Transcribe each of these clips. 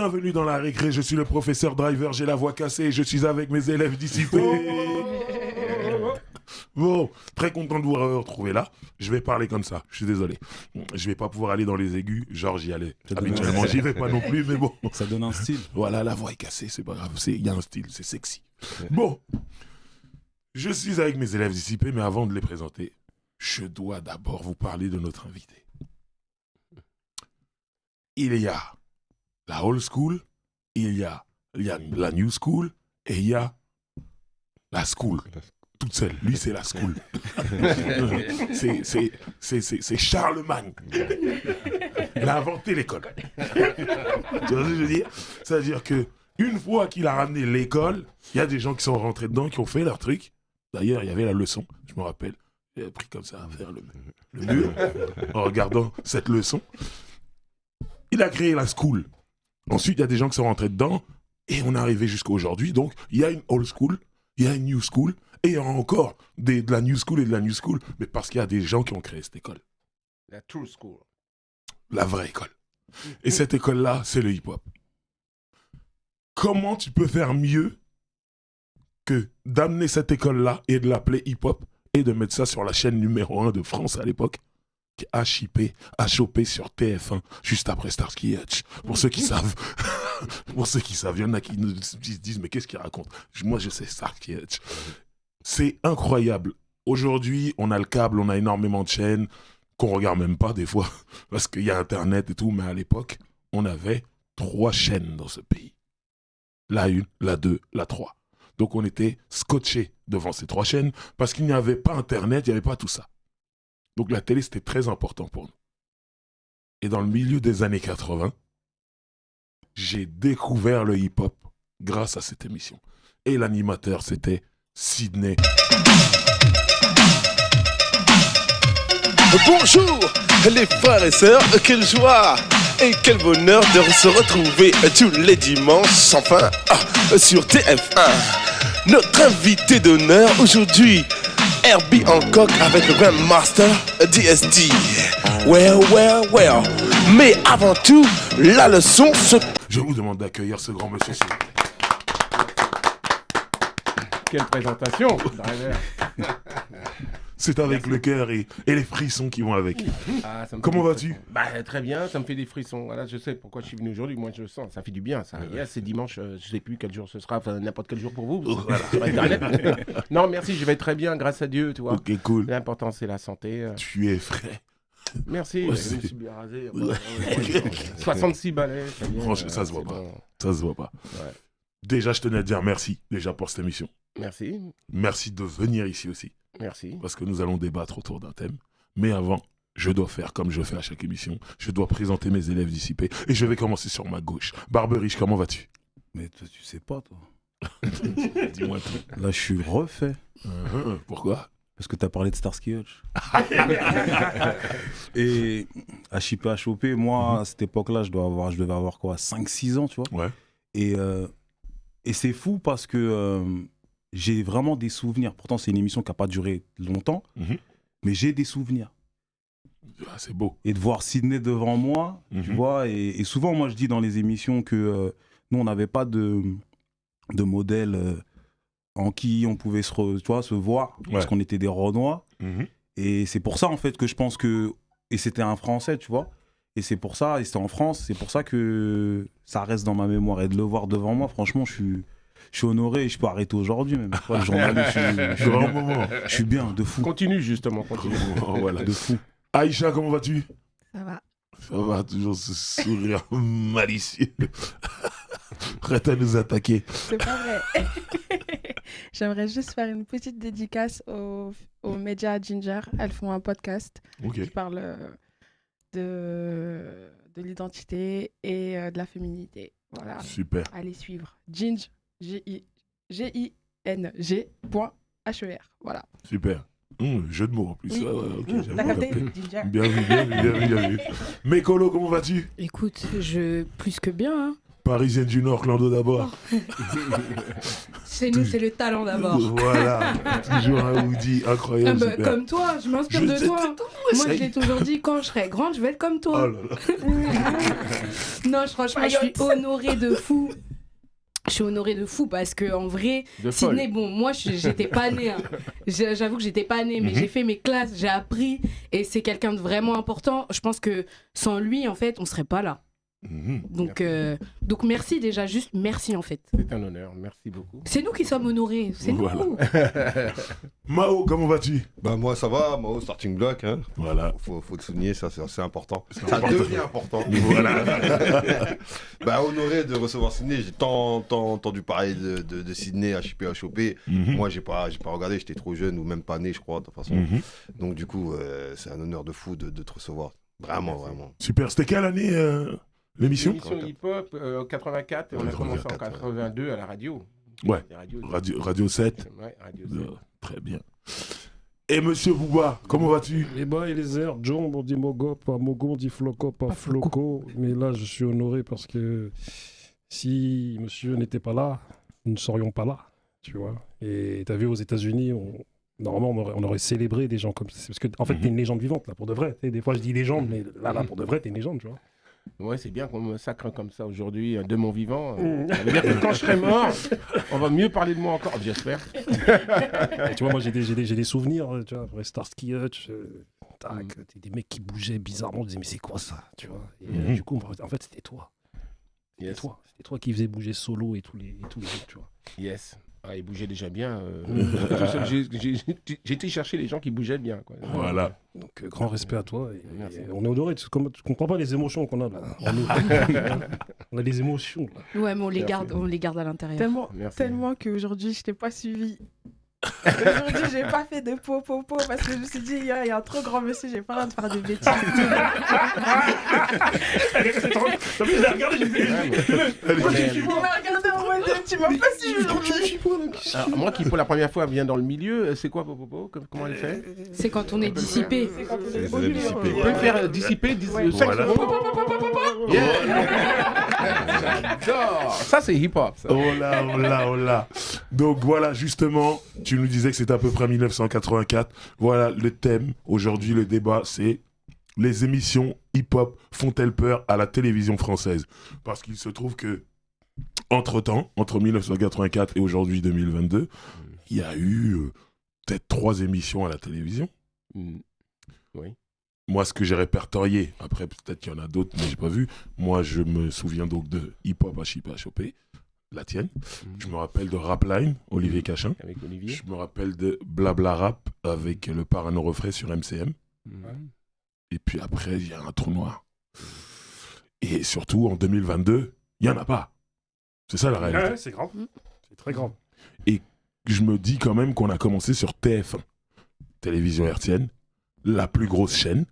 Bienvenue dans la récré, je suis le professeur Driver, j'ai la voix cassée, je suis avec mes élèves dissipés. Bon, très content de vous retrouver là. Je vais parler comme ça, je suis désolé. Je vais pas pouvoir aller dans les aigus, genre j'y allais. Habituellement, j'y vais pas non plus, mais bon. Ça donne un style. Voilà, la voix est cassée, c'est pas grave, il y a un style, c'est sexy. Bon, je suis avec mes élèves dissipés, mais avant de les présenter, je dois d'abord vous parler de notre invité. Il y a la old school, il y a la new school, et il y a la school. Toute seule, lui c'est la school. c'est Charlemagne. Il a inventé l'école. Tu vois ce que je veux dire? C'est-à-dire que une fois qu'il a ramené l'école, il y a des gens qui sont rentrés dedans, qui ont fait leur truc. D'ailleurs, il y avait la leçon, je me rappelle. J'ai appris comme ça à faire le mur en regardant cette leçon. Il a créé la school. Ensuite, il y a des gens qui sont rentrés dedans et on est arrivé jusqu'à aujourd'hui. Donc, il y a une old school, il y a une new school et il y aura encore de la new school et de la new school, mais parce qu'il y a des gens qui ont créé cette école. La true school. La vraie école. Et cette école-là, c'est le hip-hop. Comment tu peux faire mieux que d'amener cette école-là et de l'appeler hip-hop et de mettre ça sur la chaîne numéro 1 de France à l'époque, qui a chopé sur TF1 juste après Starsky Hutch. Pour ceux qui savent, il y en a qui nous disent mais qu'est-ce qu'il raconte? Moi je sais Starsky Hutch. C'est incroyable. Aujourd'hui, on a le câble, on a énormément de chaînes qu'on regarde même pas des fois parce qu'il y a Internet et tout, mais à l'époque, on avait 3 chaînes dans ce pays. La 1, la 2, la 3. Donc on était scotchés devant ces 3 chaînes parce qu'il n'y avait pas Internet, il n'y avait pas tout ça. Donc la télé, c'était très important pour nous. Et dans le milieu des années 80, j'ai découvert le hip-hop grâce à cette émission. Et l'animateur, c'était Sydney. Bonjour les frères et sœurs, quelle joie et quel bonheur de se retrouver tous les dimanches, enfin, sur TF1. Notre invité d'honneur aujourd'hui, Herbie Hancock avec le Grandmaster DST. Well. Mais avant tout, la leçon se... Je vous demande d'accueillir ce grand monsieur. Quelle présentation, Driver. C'est avec le cœur et les frissons qui vont avec. Comment vas-tu? Très bien, ça me fait des frissons. Voilà, je sais pourquoi je suis venu aujourd'hui. Moi, je le sens. Ça fait du bien, ça. Yes, c'est dimanche. Je sais plus quel jour ce sera. Enfin, n'importe quel jour pour vous. Voilà. Sur Internet. Non, merci. Je vais très bien, grâce à Dieu, tu vois. Ok, cool. L'important, c'est la santé. Tu es frais. Merci. Je me suis bien rasé. 66 balais. Franchement, ça se voit pas. Bon. Ça se voit pas. Ouais. Déjà, je tenais à te dire merci déjà pour cette émission. Merci. Merci de venir ici aussi. Merci. Parce que nous allons débattre autour d'un thème. Mais avant, je dois faire comme je fais à chaque émission. Je dois présenter mes élèves dissipés. Et je vais commencer sur ma gauche. Barberiche, comment vas-tu? Mais toi, tu sais pas, toi. Dis-moi tout. Là, je suis refait. Pourquoi? Parce que t'as parlé de Starsky Hutch. Et à chipper, à choper, moi, à cette époque-là, je devais avoir quoi, 5-6 ans, tu vois. Ouais. Et c'est fou parce que j'ai vraiment des souvenirs. Pourtant, c'est une émission qui n'a pas duré longtemps, mais j'ai des souvenirs. Ah, c'est beau. Et de voir Sydney devant moi, tu vois. Et souvent, moi, je dis dans les émissions que nous, on n'avait pas de modèle en qui on pouvait se voir, parce qu'on était des Renois. Et c'est pour ça, en fait, que je pense que... Et c'était un Français, tu vois. Et c'est pour ça, et c'était en France, c'est pour ça que ça reste dans ma mémoire. Et de le voir devant moi, franchement, je suis honoré et je peux arrêter aujourd'hui même. Le journaliste, je suis bien, de fou. Continue, justement, continue. Voilà, de fou. Aïcha, comment vas-tu? Ça va. Ça va, toujours ce sourire malicieux. Prête à nous attaquer. C'est pas vrai. J'aimerais juste faire une petite dédicace aux médias Ginger. Elles font un podcast qui parle de l'identité et de la féminité. Voilà. Super. Allez suivre. Ginge, G-I-N-G.HER. Voilà. Super. Jeu de mots en plus. Oui. T'as capté, Ginger. Bien vu. Mécolo, comment vas-tu? Écoute, plus que bien, hein. Parisienne du Nord, Lando d'abord. Chez nous, c'est le talent d'abord. Voilà, toujours un hoodie incroyable. Super. Comme toi, je m'inspire de toi. Moi, je l'ai toujours dit, quand je serai grande, je vais être comme toi. Oh là là. Non, franchement, je suis honorée de fou. Je suis honorée de fou parce que en vrai, Sydney, bon, moi j'étais pas née. Hein. J'avoue que j'étais pas née, mais j'ai fait mes classes, j'ai appris et c'est quelqu'un de vraiment important. Je pense que sans lui, en fait, on serait pas là. Donc merci déjà, juste merci en fait. C'est un honneur, merci beaucoup. C'est nous qui sommes honorés, c'est nous. Mao, comment vas-tu? Bah moi ça va, Mao starting block. Hein. Voilà. Faut le souligner, ça c'est important. Ça devient important. Voilà. Bah honoré de recevoir Sydney. J'ai tant entendu parler de Sydney, HOP. Moi j'ai pas regardé, j'étais trop jeune ou même pas né je crois de toute façon. Donc du coup c'est un honneur de fou de te recevoir. Vraiment. Super, c'était quelle année l'émission hip-hop 84, et on a commencé en 82 à la radio. Ouais, Radio 7. Ouais, Radio 7. Très bien. Et monsieur Bouba, comment vas-tu? Les bas et les airs, John, on dit Mogo, pas Mogo, on dit Floco, pas Floco. Mais là, je suis honoré parce que si monsieur n'était pas là, nous ne serions pas là, tu vois. Et tu as vu, aux États-Unis, normalement, on aurait célébré des gens comme ça. Parce que, en fait, t'es une légende vivante, là, pour de vrai. Des fois, je dis légende, mais là, pour de vrai, t'es une légende, tu vois. Ouais, c'est bien qu'on me sacre comme ça aujourd'hui, de mon vivant. Ça veut dire que quand je serai mort, on va mieux parler de moi encore, j'espère. Tu vois, moi, j'ai des souvenirs, tu vois, après Starsky Hutch, des mecs qui bougeaient bizarrement, je disais, mais c'est quoi ça, tu vois. Et du coup, en fait, c'était toi. C'était toi qui faisais bouger Solo et tous les autres, tu vois. Yes. Ah, il bougeait déjà bien. J'ai été chercher les gens qui bougeaient bien. Quoi. Voilà. Donc, grand respect à toi. Et on est honoré. Tu comprends pas les émotions qu'on a là. On a des émotions. Là. Ouais, mais on les garde à l'intérieur. Tellement qu'aujourd'hui, je t'ai pas suivi. Aujourd'hui, j'ai pas fait de po parce que je me suis dit, il y a un trop grand monsieur, j'ai pas le droit de faire des bêtises. Je l'ai regardé, j'ai fait. Tu m'as pas suivi aujourd'hui. Moi qui pour la première fois viens dans le milieu, c'est quoi Popo? Comment elle fait? C'est quand on est dissipé. On peut faire dissiper 5 secondes. J'adore. Ça c'est hip-hop. Oh là. Donc voilà, justement, tu nous disais que c'était à peu près 1984. Voilà le thème. Aujourd'hui, le débat, c'est les émissions hip-hop font-elles peur à la télévision française? Parce qu'il se trouve que entre-temps, entre 1984 et aujourd'hui 2022, il y a eu peut-être 3 émissions à la télévision. Oui. Moi, ce que j'ai répertorié, après peut-être qu'il y en a d'autres, mais j'ai pas vu. Moi, je me souviens donc de Hip Hop HOP, la tienne. Je me rappelle de Rapline, Olivier Cachin. Avec Olivier. Je me rappelle de Blabla Rap avec le Parano Refrain sur MCM. Et puis après, il y a un trou noir. Et surtout, en 2022, il n'y en a pas. C'est ça la réalité. Ouais, c'est grave. C'est très grave. Et je me dis quand même qu'on a commencé sur TF1, télévision hertzienne, la plus grosse chaîne.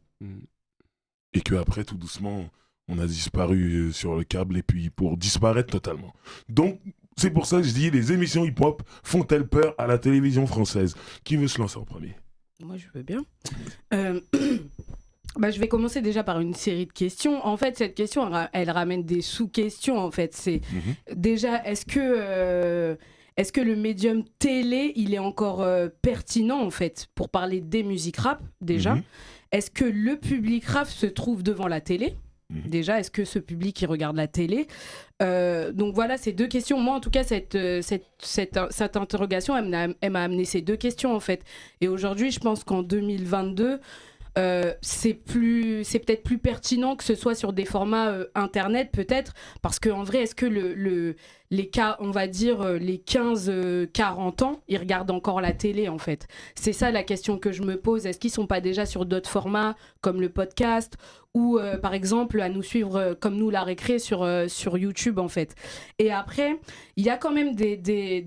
Et qu'après, tout doucement, on a disparu sur le câble et puis pour disparaître totalement. Donc, c'est pour ça que je dis, les émissions hip-hop font-elles peur à la télévision française? Qui veut se lancer en premier? Moi, je veux bien. Je vais commencer déjà par une série de questions. En fait, cette question, elle ramène des sous-questions. En fait, c'est déjà, est-ce que le médium télé, il est encore pertinent en fait pour parler des musiques rap déjà? Est-ce que le public rap se trouve devant la télé? Déjà, est-ce que ce public il regarde la télé? Donc voilà, ces 2 questions. Moi, en tout cas, cette interrogation, elle m'a amené ces 2 questions en fait. Et aujourd'hui, je pense qu'en 2022. C'est peut-être plus pertinent que ce soit sur des formats internet peut-être, parce qu'en vrai, est-ce que les cas, on va dire les 15-40 ans, ils regardent encore la télé en fait? C'est ça la question que je me pose. Est-ce qu'ils sont pas déjà sur d'autres formats comme le podcast ou par exemple à nous suivre comme nous la récré sur YouTube en fait? Et après, il y a quand même des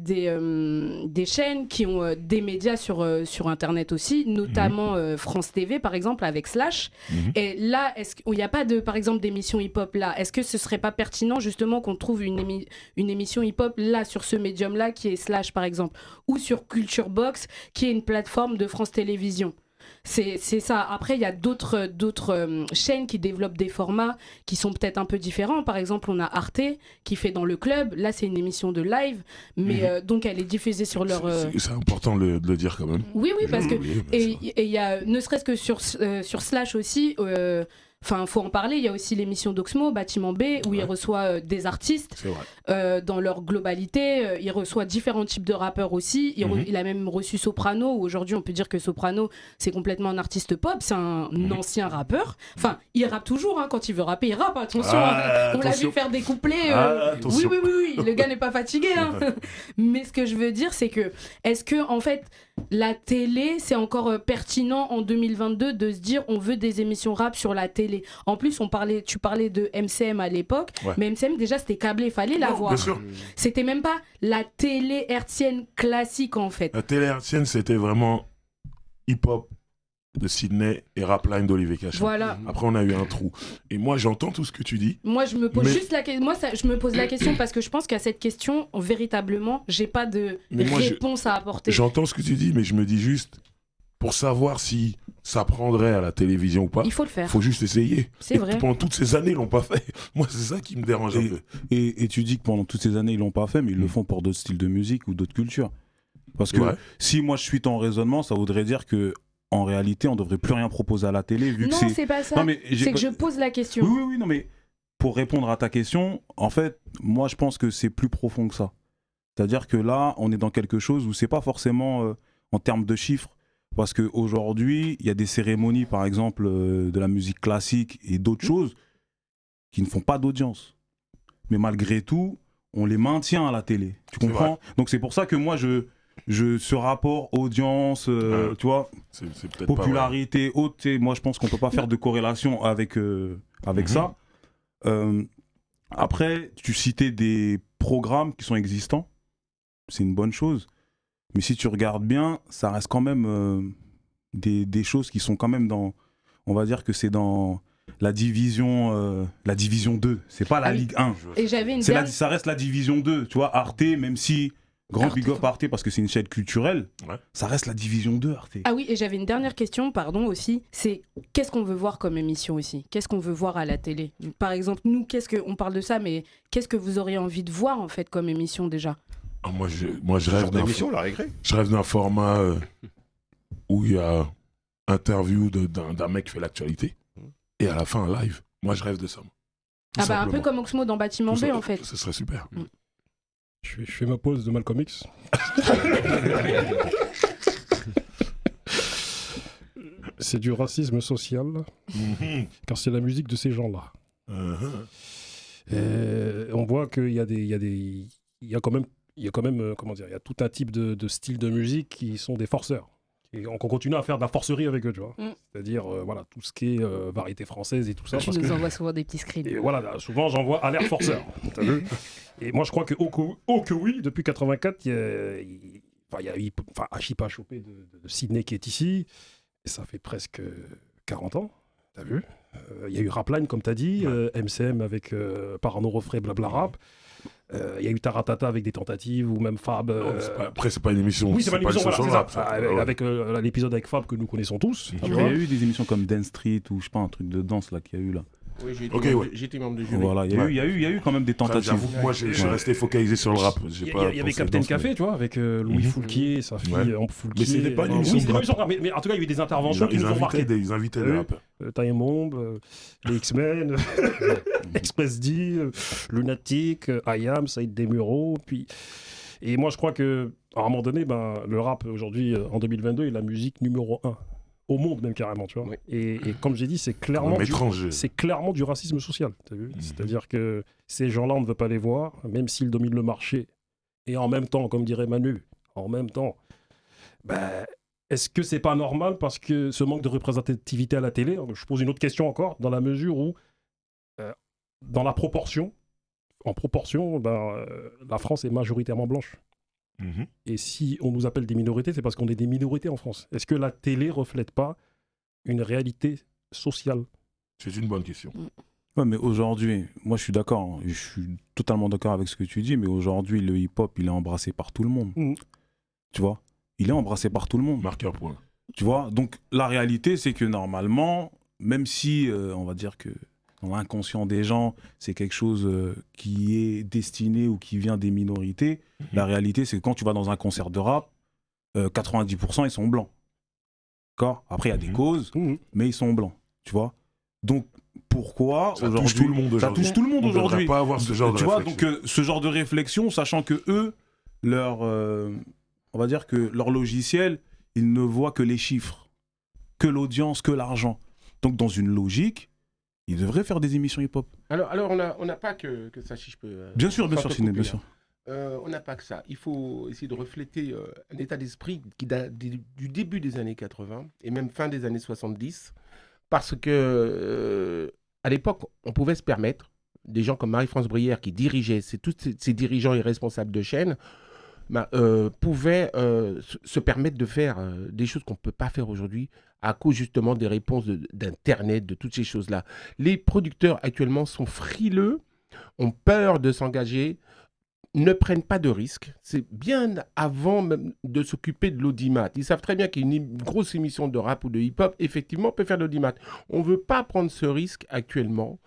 chaînes qui ont des médias sur internet aussi, notamment France TV par exemple avec Slash. Et là, est-ce qu'il n'y a pas par exemple d'émissions hip-hop là? Est-ce que ce serait pas pertinent justement qu'on trouve une émission hip-hop là sur ce médium là qui est Slash par exemple, ou sur Culture Box qui est une plateforme de France Télévisions? c'est ça. Après, il y a d'autres chaînes qui développent des formats qui sont peut-être un peu différents. Par exemple, on a Arte qui fait dans le club. Là, c'est une émission de live, mais donc elle est diffusée sur leur. C'est important de le dire quand même. Oui, parce que et il y a ne serait-ce que sur Slash aussi. Enfin, faut en parler. Il y a aussi l'émission d'Oxmo, Bâtiment B, où il reçoit des artistes dans leur globalité. Il reçoit différents types de rappeurs aussi. Il a même reçu Soprano, où aujourd'hui on peut dire que Soprano, c'est complètement un artiste pop. C'est un ancien rappeur. Enfin, il rappe toujours. Quand il veut rapper, il rappe. Attention, on l'a vu faire des couplets. Oui. Le gars n'est pas fatigué. Mais ce que je veux dire, c'est que est-ce que en fait la télé, c'est encore pertinent en 2022 de se dire on veut des émissions rap sur la télé. En plus, tu parlais de MCM à l'époque, mais MCM déjà c'était câblé, il fallait la voir. C'était même pas la télé hertzienne classique en fait. La télé hertzienne, c'était vraiment hip-hop de Sydney et Rapline d'Olivier Cachin. Voilà. Après, on a eu un trou. Et moi, j'entends tout ce que tu dis. Moi, je me pose je me pose la question parce que je pense qu'à cette question, véritablement, j'ai pas de réponse à apporter. J'entends ce que tu dis, mais je me dis juste, pour savoir si ça prendrait à la télévision ou pas, il faut le faire. Il faut juste essayer. C'est vrai. Pendant toutes ces années, ils l'ont pas fait. Moi, c'est ça qui me dérange un peu. Et tu dis que pendant toutes ces années, ils l'ont pas fait, mais ils le font pour d'autres styles de musique ou d'autres cultures. Parce que si moi je suis ton raisonnement, ça voudrait dire que en réalité, on devrait plus rien proposer à la télé vu non, que c'est pas ça. C'est que je pose la question. Oui, non, mais pour répondre à ta question, en fait, moi, je pense que c'est plus profond que ça. C'est-à-dire que là, on est dans quelque chose où c'est pas forcément en termes de chiffres, parce qu'aujourd'hui, il y a des cérémonies, par exemple, de la musique classique et d'autres choses qui ne font pas d'audience. Mais malgré tout, on les maintient à la télé. Tu comprends ? Donc c'est pour ça que moi, ce rapport audience, tu vois, c'est popularité haute, moi je pense qu'on peut pas faire de corrélation avec ça. Après, tu citais des programmes qui sont existants, c'est une bonne chose, mais si tu regardes bien, ça reste quand même des choses qui sont quand même dans, on va dire que c'est dans la division 2, c'est pas la Ligue 1. Et j'avais ça reste la division 2, tu vois, Arte, même si grand big up Arte parce que c'est une chaîne culturelle, ça reste la division 2 Arte. Ah oui, et j'avais une dernière question, pardon aussi, c'est qu'est-ce qu'on veut voir comme émission aussi ? Qu'est-ce qu'on veut voir à la télé ? Par exemple, nous, on parle de ça, mais qu'est-ce que vous auriez envie de voir en fait comme émission déjà ? Moi, je rêve je rêve d'un format où il y a interview d'un mec qui fait l'actualité et à la fin un live. Moi, je rêve de ça. Un peu comme Oxmo dans Bâtiment B en fait. Ce serait super. Je fais ma pause de Malcolm X. C'est du racisme social, car c'est la musique de ces gens-là. On voit qu'il y a quand même, comment dire, il y a tout un type de style de musique qui sont des forceurs. Et on continue à faire de la forcerie avec eux, tu vois. C'est-à-dire, voilà, tout ce qui est variété française et tout ça. Tu nous envoies souvent des petits screens. Et voilà, là, souvent j'envoie alerte forceur. T'as vu ? Et moi, je crois que oui, depuis 84, il y a eu Achipa Chopé de Sydney qui est ici. Et ça fait presque 40 ans, t'as vu ? Il y a eu Rapline, comme t'as dit, MCM avec Parano Refrain, Blabla Rap. Il y a eu Taratata avec des tentatives ou même Fab. Après, c'est pas une émission. Oui, c'est pas une émission, voilà, rap, avec l'épisode avec Fab que nous connaissons tous. Il y a eu des émissions comme Dance Street ou je sais pas, un truc de danse là qu'il y a eu là. Oui, j'ai été membre de jury. Voilà, il y a eu quand même des tentatives. J'avoue que moi, je suis resté focalisé sur le rap. Il y avait Captain Café, tu vois, avec Louis Foulquier, sa fille Foulquier. Mais c'était pas une émission de rap. Mais en tout cas, il y a eu des interventions qui nous ont marqué. Ils invitaient des rappeurs. Time Bomb, les X-Men, Express D, Lunatic, IAM, Saïd Desmureaux. Et moi, je crois qu'à un moment donné, le rap, aujourd'hui, en 2022, est la musique numéro 1. Au monde même carrément, tu vois. Oui. Et comme j'ai dit, c'est clairement du racisme social. T'as vu ? C'est-à-dire que ces gens-là, on ne veut pas les voir, même s'ils dominent le marché. Et en même temps, comme dirait Manu, est-ce que c'est pas normal parce que ce manque de représentativité à la télé, je pose une autre question encore, dans la mesure où, dans la proportion, la France est majoritairement blanche. Et si on nous appelle des minorités, c'est parce qu'on est des minorités en France. Est-ce que la télé reflète pas une réalité sociale ? C'est une bonne question. Ouais, mais aujourd'hui, moi je suis d'accord, je suis totalement d'accord avec ce que tu dis, mais aujourd'hui le hip-hop il est embrassé par tout le monde. Tu vois ? Il est embrassé par tout le monde. Marqueur point. Tu vois, donc la réalité, c'est que normalement, même si on va dire que dans l'inconscient des gens, c'est quelque chose qui est destiné ou qui vient des minorités, la réalité, c'est que quand tu vas dans un concert de rap, 90% ils sont blancs. D'accord ? Après, il y a des causes, mais ils sont blancs. Tu vois ? Donc, pourquoi ça aujourd'hui, touche tout le monde aujourd'hui. Ça touche tout le monde aujourd'hui. On ne devrait pas avoir ce genre de réflexion. Tu vois, donc ce genre de réflexion, sachant que eux, on va dire que leur logiciel, ils ne voient que les chiffres, que l'audience, que l'argent. Donc, dans une logique, ils devraient faire des émissions hip-hop. Alors on n'a pas que ça, si je peux... Bien sûr, Ciné, bien sûr. On n'a pas que ça. Il faut essayer de refléter un état d'esprit qui date du début des années 80 et même fin des années 70. Parce que à l'époque, on pouvait se permettre, des gens comme Marie-France Brière qui dirigeaient, tous ces dirigeants et responsables de chaînes, pouvaient se permettre de faire des choses qu'on ne peut pas faire aujourd'hui à cause justement des réponses d'Internet, de toutes ces choses-là. Les producteurs actuellement sont frileux, ont peur de s'engager, ne prennent pas de risques. C'est bien avant même de s'occuper de l'audimat. Ils savent très bien qu'une grosse émission de rap ou de hip-hop, effectivement, peut faire de l'audimat. On ne veut pas prendre ce risque actuellement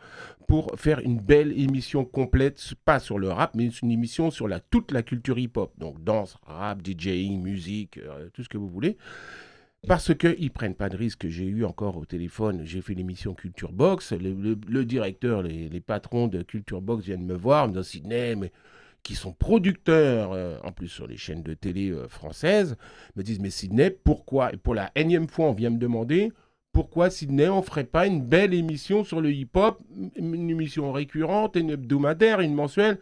pour faire une belle émission complète, pas sur le rap, mais une émission sur toute la culture hip-hop. Donc danse, rap, DJing, musique, tout ce que vous voulez. Parce qu'ils ne prennent pas de risques. J'ai eu encore au téléphone, j'ai fait l'émission Culture Box. Le directeur, les patrons de Culture Box viennent me voir, me disent Sidney, mais qui sont producteurs, en plus sur les chaînes de télé françaises, me disent, mais Sidney, pourquoi, et pour la énième fois, on vient me demander, pourquoi Sidney, on ne ferait pas une belle émission sur le hip-hop, une émission récurrente, une hebdomadaire, une mensuelle.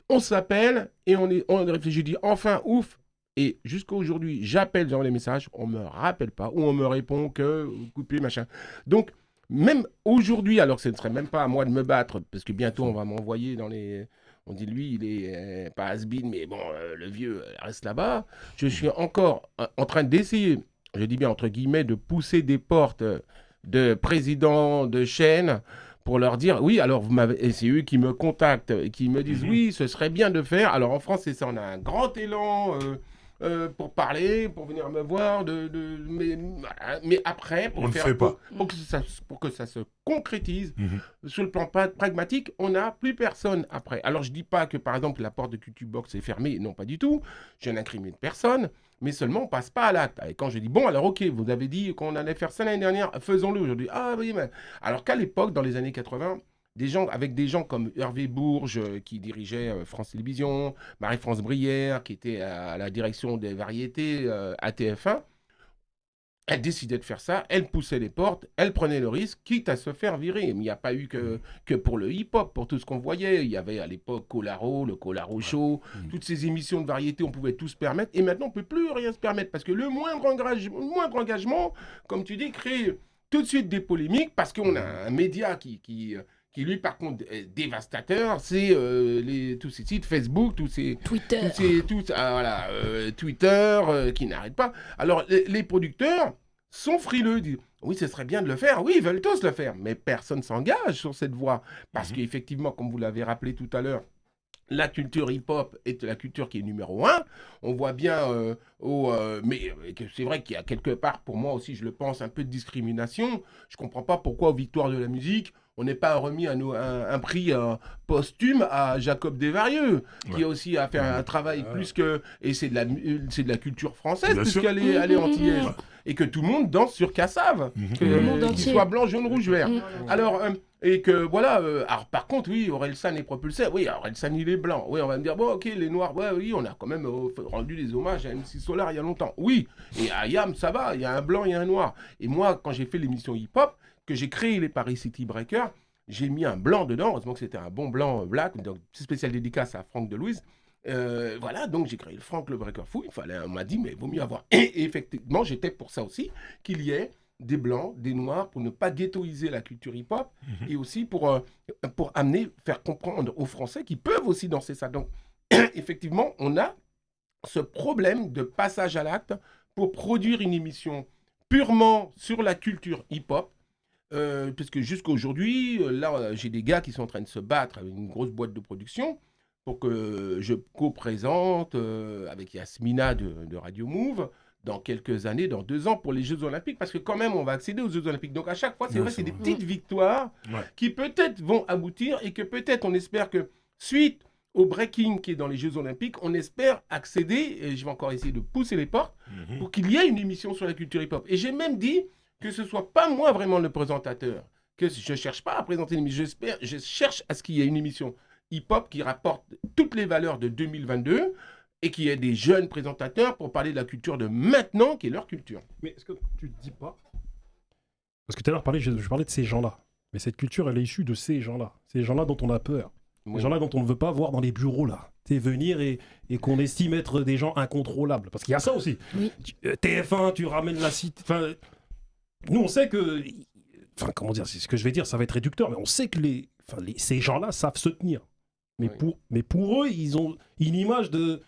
On s'appelle et on réfléchit, je dis, enfin, ouf. Et jusqu'à aujourd'hui, j'appelle, j'envoie les messages, on ne me rappelle pas, ou on me répond que, coupé, machin. Donc, même aujourd'hui, alors que ce ne serait même pas à moi de me battre, parce que bientôt, on va m'envoyer dans les... On dit, lui, il est pas has-been, mais bon, le vieux reste là-bas. Je suis encore en train d'essayer, je dis bien entre guillemets, de pousser des portes de présidents de chaînes pour leur dire, oui, alors et c'est eux qui me contactent, qui me disent, oui, ce serait bien de faire. Alors en France, c'est ça, on a un grand élan pour parler, pour venir me voir, mais après, pour que ça se concrétise, sur le plan pragmatique, on n'a plus personne après. Alors je dis pas que par exemple la porte de Culture Box est fermée, non pas du tout, je n'incrimine personne, mais seulement on passe pas à l'acte. Et quand je dis, bon alors ok, vous avez dit qu'on allait faire ça l'année dernière, faisons-le aujourd'hui. Ah oui, mais... Alors qu'à l'époque, dans les années 80, avec des gens comme Hervé Bourges qui dirigeait France Télévisions, Marie-France Brière qui était à la direction des variétés à TF1, elle décidait de faire ça, elle poussait les portes, elle prenait le risque, quitte à se faire virer. Mais il n'y a pas eu que pour le hip-hop, pour tout ce qu'on voyait. Il y avait à l'époque Colaro, le Colaro Show, toutes ces émissions de variété, on pouvait tout se permettre. Et maintenant, on ne peut plus rien se permettre parce que le moindre engagement, comme tu dis, crée tout de suite des polémiques parce qu'on a un média qui lui, par contre, est dévastateur, c'est tous ces sites Facebook, Twitter, Twitter qui n'arrêtent pas. Alors, les producteurs sont frileux, disent, oui, ce serait bien de le faire, oui, ils veulent tous le faire, mais personne ne s'engage sur cette voie, parce qu'effectivement, comme vous l'avez rappelé tout à l'heure, la culture hip-hop est la culture qui est numéro 1. On voit bien, mais c'est vrai qu'il y a quelque part, pour moi aussi, je le pense, un peu de discrimination. Je ne comprends pas pourquoi aux Victoires de la musique, on n'est pas remis un prix posthume à Jacob Desvarieux, qui a aussi à faire un travail plus que... Et c'est de la culture française, puisqu'elle est antillaise. Et que tout le monde danse sur Cassave, qu'il soit blanc, jaune, rouge, vert. Alors... Et que voilà, alors par contre, oui, Orelsan est propulsé. Oui, Orelsan, il est blanc. Oui, on va me dire, bon, ok, les noirs, ouais, oui, on a quand même rendu des hommages à MC Solar il y a longtemps. Oui, et à Yam, ça va, il y a un blanc, il y a un noir. Et moi, quand j'ai fait l'émission hip-hop, que j'ai créé les Paris City Breakers, j'ai mis un blanc dedans. Heureusement que c'était un bon blanc black, donc spécial dédicace à Franck Delouise. Voilà, donc j'ai créé le Franck le Breaker Fou. On m'a dit, mais il vaut mieux avoir. Et effectivement, j'étais pour ça aussi, qu'il y ait des blancs, des noirs, pour ne pas ghettoiser la culture hip-hop, et aussi pour faire comprendre aux Français qu'ils peuvent aussi danser ça. Donc, effectivement, on a ce problème de passage à l'acte pour produire une émission purement sur la culture hip-hop, parce que jusqu'à aujourd'hui, là, j'ai des gars qui sont en train de se battre avec une grosse boîte de production pour que je co-présente avec Yasmina de Radio Move, dans quelques années, dans 2 ans, pour les Jeux Olympiques, parce que quand même, on va accéder aux Jeux Olympiques. Donc à chaque fois, c'est vrai, c'est des petites victoires qui peut-être vont aboutir et que peut-être on espère que suite au breaking qui est dans les Jeux Olympiques, on espère accéder, et je vais encore essayer de pousser les portes, pour qu'il y ait une émission sur la culture hip-hop. Et j'ai même dit que ce ne soit pas moi vraiment le présentateur, que je ne cherche pas à présenter une émission, je cherche à ce qu'il y ait une émission hip-hop qui rapporte toutes les valeurs de 2022 et qu'il y ait des jeunes présentateurs pour parler de la culture de maintenant, qui est leur culture. Mais est-ce que tu ne dis pas... Parce que tout à l'heure, je parlais de ces gens-là. Mais cette culture, elle est issue de ces gens-là. Ces gens-là dont on a peur. Ces gens-là dont on ne veut pas voir dans les bureaux, là. Venir et qu'on estime être des gens incontrôlables. Parce qu'il y a ça aussi. Oui. TF1, tu ramènes la cité... Enfin, nous, on sait que... Enfin, comment dire, c'est ce que je vais dire, ça va être réducteur, mais on sait que ces gens-là savent se tenir. Mais, mais pour eux, ils ont une image de...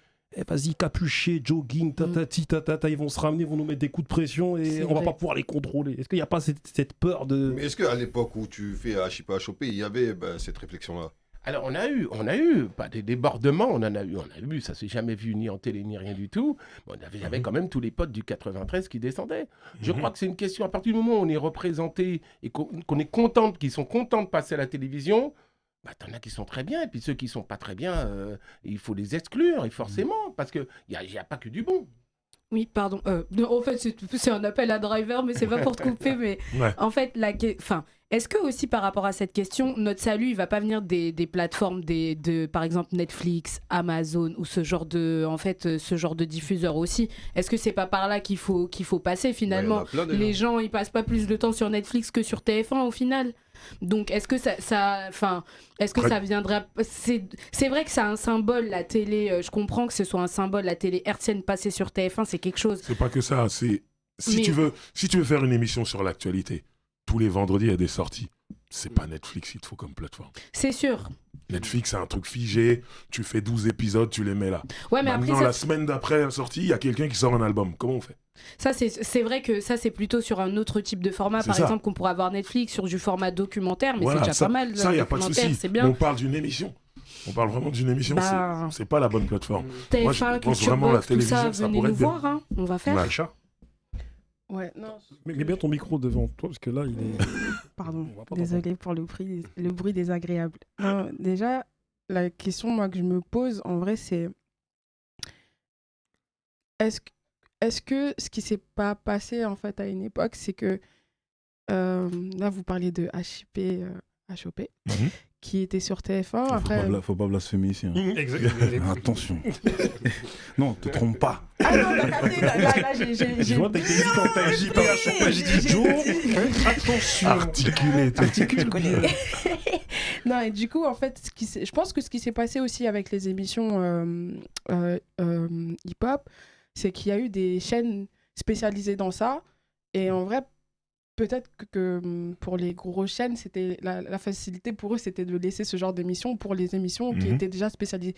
vas-y, capuché, jogging, tatati, tatata, ils vont se ramener, ils vont nous mettre des coups de pression et on va pas pouvoir les contrôler. Est-ce qu'il n'y a pas cette peur de... Mais est-ce qu'à l'époque où tu fais HIP, il y avait cette réflexion-là? Alors, on a eu pas des débordements, on a eu, ça s'est jamais vu ni en télé ni rien du tout. Bon, il y avait quand même tous les potes du 93 qui descendaient. Je crois que c'est une question, à partir du moment où on est représenté et qu'on est content, qu'ils sont contents de passer à la télévision, t'en as qui sont très bien, et puis ceux qui sont pas très bien, il faut les exclure, et forcément, parce qu'il n'y a pas que du bon. Oui, pardon. En fait, c'est un appel à driver, mais c'est pas pour te couper. Mais en fait, est-ce que aussi par rapport à cette question, notre salut, il va pas venir des plateformes, par exemple Netflix, Amazon ou ce genre de diffuseurs aussi? Est-ce que c'est pas par là qu'il faut passer finalement? Les gens, ils passent pas plus de temps sur Netflix que sur TF1 au final. Donc, est-ce que ça viendra... C'est vrai que c'est un symbole, la télé. Je comprends que ce soit un symbole, la télé hertzienne passée sur TF1, c'est quelque chose. C'est pas que ça. Si tu veux faire une émission sur l'actualité, tous les vendredis, il y a des sorties. C'est pas Netflix, il te faut comme plateforme. C'est sûr. Netflix, c'est un truc figé. Tu fais 12 épisodes, tu les mets là. Ouais, mais maintenant, après, la semaine d'après la sortie, il y a quelqu'un qui sort un album. Comment on fait? Ça, c'est vrai que ça, c'est plutôt sur un autre type de format. Par exemple, qu'on pourrait avoir Netflix sur du format documentaire, mais c'est déjà pas mal. Ça, il n'y a pas de souci. C'est bien. On parle d'une émission. On parle vraiment d'une émission. C'est pas la bonne plateforme. TF1, moi, je pense vraiment la télévision, ça pourrait être bien. Voir, hein. On va faire. Ouais, non. Mets bien ton micro devant toi, parce que là, il est... Pardon, désolé pour le bruit désagréable. Non, déjà, la question, moi, que je me pose, en vrai, c'est... Est-ce que ce qui s'est pas passé, en fait, à une époque, c'est que... là, vous parliez de HOP, qui était sur TF1. Après... Faut pas blasphémer ici. Hein. Exactement. Attention. Non, te trompe pas. Ah non, là, j'ai... Je vois, t'as été dit quand t'as HIP, j'ai dit Joe. Attention. Articulé. Non, et du coup, en fait, je pense que ce qui s'est passé aussi avec les émissions hip-hop, c'est qu'il y a eu des chaînes spécialisées dans ça. Et en vrai, peut-être que pour les grosses chaînes, c'était la facilité pour eux, c'était de laisser ce genre d'émissions pour les émissions qui étaient déjà spécialisées,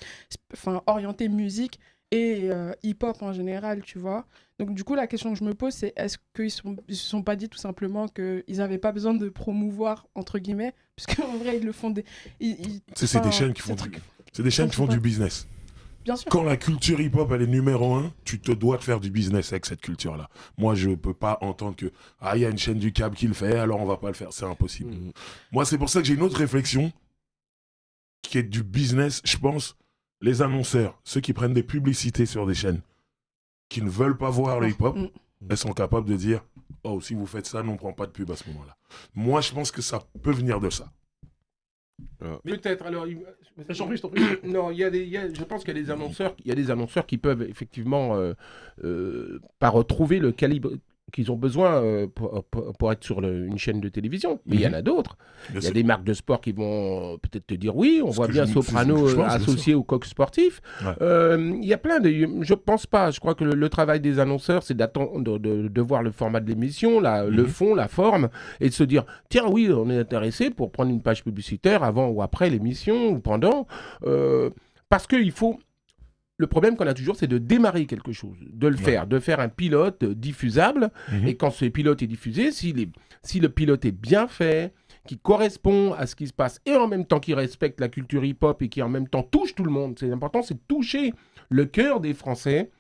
orientées musique et hip-hop en général, tu vois. Donc du coup, la question que je me pose, c'est est-ce qu'ils se sont pas dit tout simplement qu'ils n'avaient pas besoin de promouvoir, entre guillemets, parce qu'en vrai, ils le font c'est des chaînes qui font du business. Bien sûr. Quand la culture hip-hop, elle est numéro 1, tu te dois de faire du business avec cette culture-là. Moi, je peux pas entendre que il y a une chaîne du câble qui le fait, alors on va pas le faire. C'est impossible. Moi, c'est pour ça que j'ai une autre réflexion qui est du business. Je pense, les annonceurs, ceux qui prennent des publicités sur des chaînes, qui ne veulent pas voir le hip-hop, elles sont capables de dire « Oh, si vous faites ça, nous, on prend pas de pub à ce moment-là. » Moi, je pense que ça peut venir de ça. Peut-être, alors... Non, je pense qu'il y a des annonceurs qui peuvent effectivement pas retrouver le calibre qu'ils ont besoin pour être sur une chaîne de télévision. Mais il y en a d'autres. Il y a des marques de sport qui vont peut-être te dire oui, on voit bien Soprano associé au coq sportif. Il y a plein de... Je pense pas. Je crois que le travail des annonceurs, c'est d'attendre de voir le format de l'émission, le fond, la forme, et de se dire, tiens, oui, on est intéressé pour prendre une page publicitaire avant ou après l'émission, ou pendant. Parce qu'il faut... Le problème qu'on a toujours, c'est de démarrer quelque chose, de le faire, de faire un pilote diffusable. Et quand ce pilote est diffusé, si le pilote est bien fait, qui correspond à ce qui se passe, et en même temps qui respecte la culture hip-hop et qui en même temps touche tout le monde, c'est important, c'est de toucher le cœur des Français,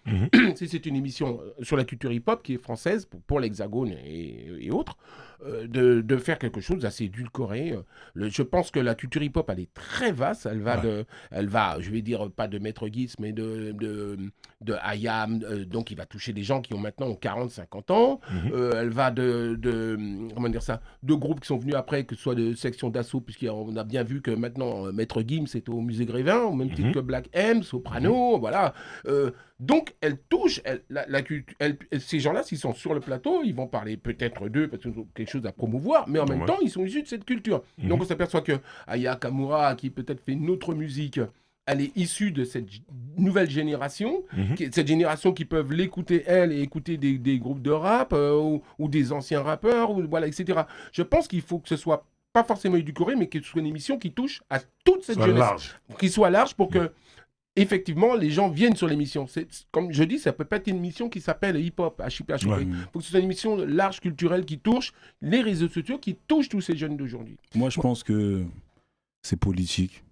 si c'est une émission sur la culture hip-hop qui est française, pour l'Hexagone et autres, de faire quelque chose d'assez édulcoré. Je pense que la culture hip-hop, elle est très vaste. Elle va, je vais dire, pas de Maître Gims, mais de IAM, donc il va toucher des gens qui ont maintenant 40, 50 ans. Elle va comment dire ça, de groupes qui sont venus après, que ce soit de sections d'assaut, puisqu'on a bien vu que maintenant Maître Gims est au musée Grévin, au même titre que Black M, Soprano, voilà. Donc elle touche, ces gens-là, s'ils sont sur le plateau, ils vont parler peut-être d'eux, parce qu'ils ont quelque chose à promouvoir, mais en même temps, ils sont issus de cette culture. Donc on s'aperçoit que Aya Kamura, qui peut-être fait une autre musique, elle est issue de cette nouvelle génération, cette génération qui peuvent l'écouter elle et écouter des groupes de rap ou des anciens rappeurs, voilà, etc. Je pense qu'il faut que ce soit pas forcément édulcoré, mais que ce soit une émission qui touche à toute cette jeunesse. Qui soit large pour que, effectivement, les gens viennent sur l'émission. Comme je dis, ça peut pas être une émission qui s'appelle hip-hop, HIP. Il faut que ce soit une émission large, culturelle, qui touche les réseaux sociaux, qui touche tous ces jeunes d'aujourd'hui. Moi, je pense que c'est politique.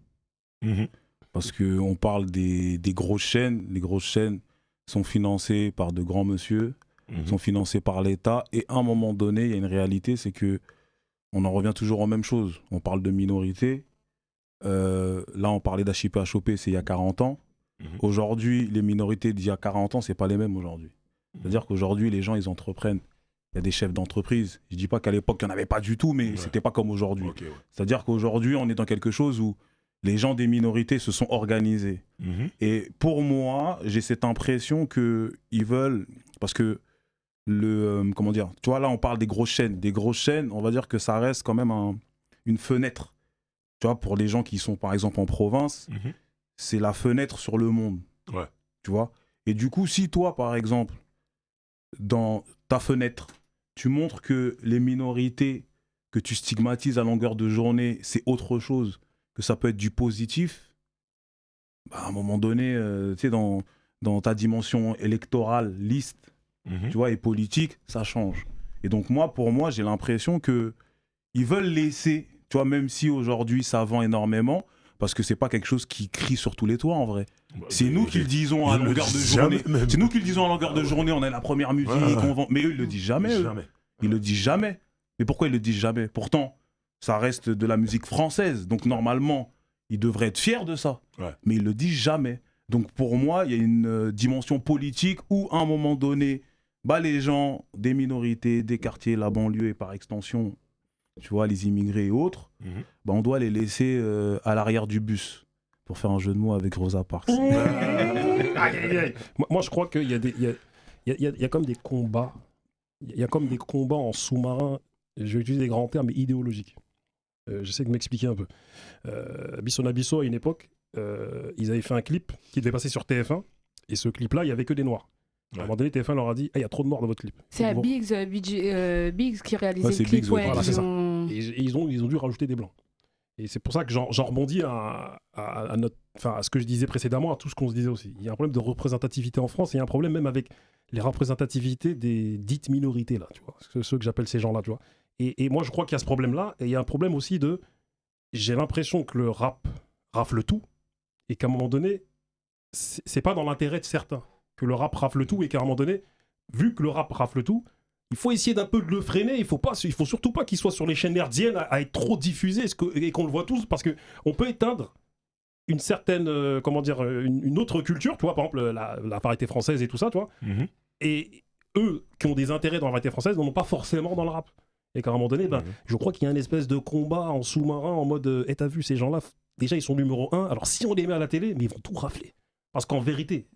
Parce qu'on parle des grosses chaînes. Les grosses chaînes sont financées par de grands monsieur, sont financées par l'État. Et à un moment donné, il y a une réalité, c'est que on en revient toujours aux mêmes choses. On parle de minorités. Là, on parlait d'HIP, c'est il y a 40 ans. Aujourd'hui, les minorités d'il y a 40 ans, c'est pas les mêmes aujourd'hui. C'est-à-dire qu'aujourd'hui, les gens, ils entreprennent. Il y a des chefs d'entreprise. Je dis pas qu'à l'époque, il n'y en avait pas du tout, mais c'était pas comme aujourd'hui. C'est-à-dire qu'aujourd'hui, on est dans quelque chose où les gens des minorités se sont organisés. Et pour moi, j'ai cette impression qu'ils veulent... Parce que, comment dire, tu vois, là, on parle des grosses chaînes. Des grosses chaînes, on va dire que ça reste quand même une fenêtre. Tu vois, pour les gens qui sont, par exemple, en province, c'est la fenêtre sur le monde. Tu vois. Et du coup, si toi, par exemple, dans ta fenêtre, tu montres que les minorités que tu stigmatises à longueur de journée, c'est autre chose, que ça peut être du positif, bah, à un moment donné, tu sais, dans ta dimension électorale, liste, tu vois, et politique, ça change. Et donc moi, pour moi, j'ai l'impression qu'ils veulent laisser, tu vois, même si aujourd'hui ça vend énormément, parce que c'est pas quelque chose qui crie sur tous les toits en vrai. C'est nous qui le disons à longueur de journée. C'est nous qui le disons à longueur de journée, on est la première musique, on vend... mais eux ils le disent jamais. Ils le disent jamais. Mais pourquoi ils le disent jamais? Pourtant, ça reste de la musique française, donc normalement, ils devraient être fiers de ça. Mais ils le disent jamais. Donc pour moi, il y a une dimension politique où à un moment donné, bah, les gens des minorités, des quartiers, la banlieue et par extension, tu vois, les immigrés et autres, bah, on doit les laisser à l'arrière du bus, pour faire un jeu de mots avec Rosa Parks. Moi, je crois qu'il y a comme des combats. Il y a comme des combats en sous-marin, je vais utiliser des grands termes, mais idéologiques. J'essaie de m'expliquer un peu. Bisson Abisso, à une époque, ils avaient fait un clip qui devait passer sur TF1, et ce clip-là, il n'y avait que des noirs. À un moment donné, TF1 leur a dit il y a trop de noirs dans votre clip. C'est à Biggs qui réalisait le clip. Voilà, c'est ça. Et ils ont dû rajouter des blancs. Et c'est pour ça que j'en rebondis à ce que je disais précédemment, à tout ce qu'on se disait aussi. Il y a un problème de représentativité en France, et il y a un problème même avec les représentativités des dites minorités, là, tu vois, ceux que j'appelle ces gens-là, tu vois. Et moi, je crois qu'il y a ce problème-là, et il y a un problème aussi j'ai l'impression que le rap rafle tout, et qu'à un moment donné, c'est pas dans l'intérêt de certains que le rap rafle tout, et qu'à un moment donné, vu que le rap rafle tout, il faut essayer d'un peu de le freiner. Il faut surtout pas qu'il soit sur les chaînes hertziennes à être trop diffusé et qu'on le voit tous, parce qu'on peut éteindre une certaine, une autre culture, tu vois, par exemple la variété française et tout ça, tu vois. Et eux qui ont des intérêts dans la variété française n'en ont pas forcément dans le rap. Et qu'à un moment donné, je crois qu'il y a une espèce de combat en sous-marin en mode t'as vu, ces gens-là, déjà ils sont numéro 1. Alors si on les met à la télé, mais ils vont tout rafler. Parce qu'en vérité,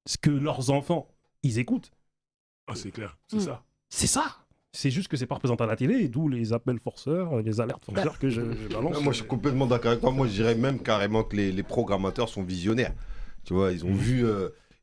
ce que leurs enfants, ils écoutent. Ah, c'est clair, c'est ça. C'est ça. C'est juste que c'est pas représenté à la télé, et d'où les appels forceurs, les alertes forceurs que je balance. Non, moi, je suis complètement d'accord avec toi. Moi, je dirais même carrément que les programmateurs sont visionnaires. Tu vois, ils ont vu,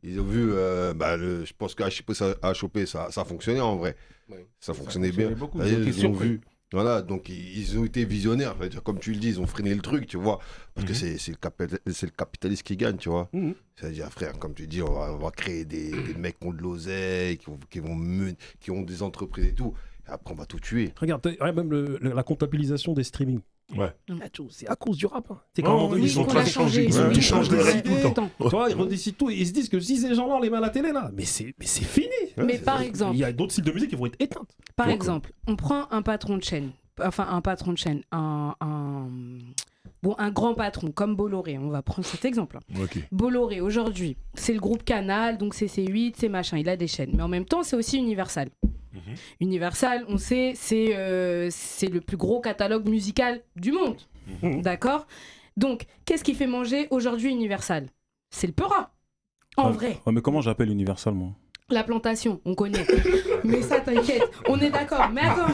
je pense qu'à choper, ça fonctionnait en vrai. Oui. Ça fonctionnait bien. Ils ont vu. Voilà, donc ils ont été visionnaires. Comme tu le dis, ils ont freiné le truc, tu vois. Parce que c'est le capitalisme qui gagne, tu vois. C'est-à-dire, frère, comme tu dis, on va créer des mecs qui ont de l'oseille, qui ont des entreprises et tout. Et après, on va tout tuer. Regarde même la comptabilisation des streamings. Ouais. C'est à cause du rap. Hein. C'est Oh, quand oui, ils ont qu'on train a de changer. changé, Ils changent les règles tout le temps. Tu vois, ils redécident tout. Ils se disent que si ces gens-là, on les met à la télé, là, mais c'est fini. Mais C'est- par exemple- Il y a d'autres styles de musique qui vont être éteintes. Par Donc, exemple, on prend un patron de chaîne, un grand patron comme Bolloré, on va prendre cet exemple. Ok. Bolloré, aujourd'hui, c'est le groupe Canal, donc c'est C8, c'est machin, il a des chaînes. Mais en même temps, c'est aussi Universal. Universal, on sait, c'est le plus gros catalogue musical du monde. D'accord ? Donc, qu'est-ce qui fait manger aujourd'hui Universal ? C'est le Peura. En vrai. Ouais, mais comment j'appelle Universal, moi? La plantation, on connaît. Mais ça, t'inquiète, on est d'accord. Mais attends.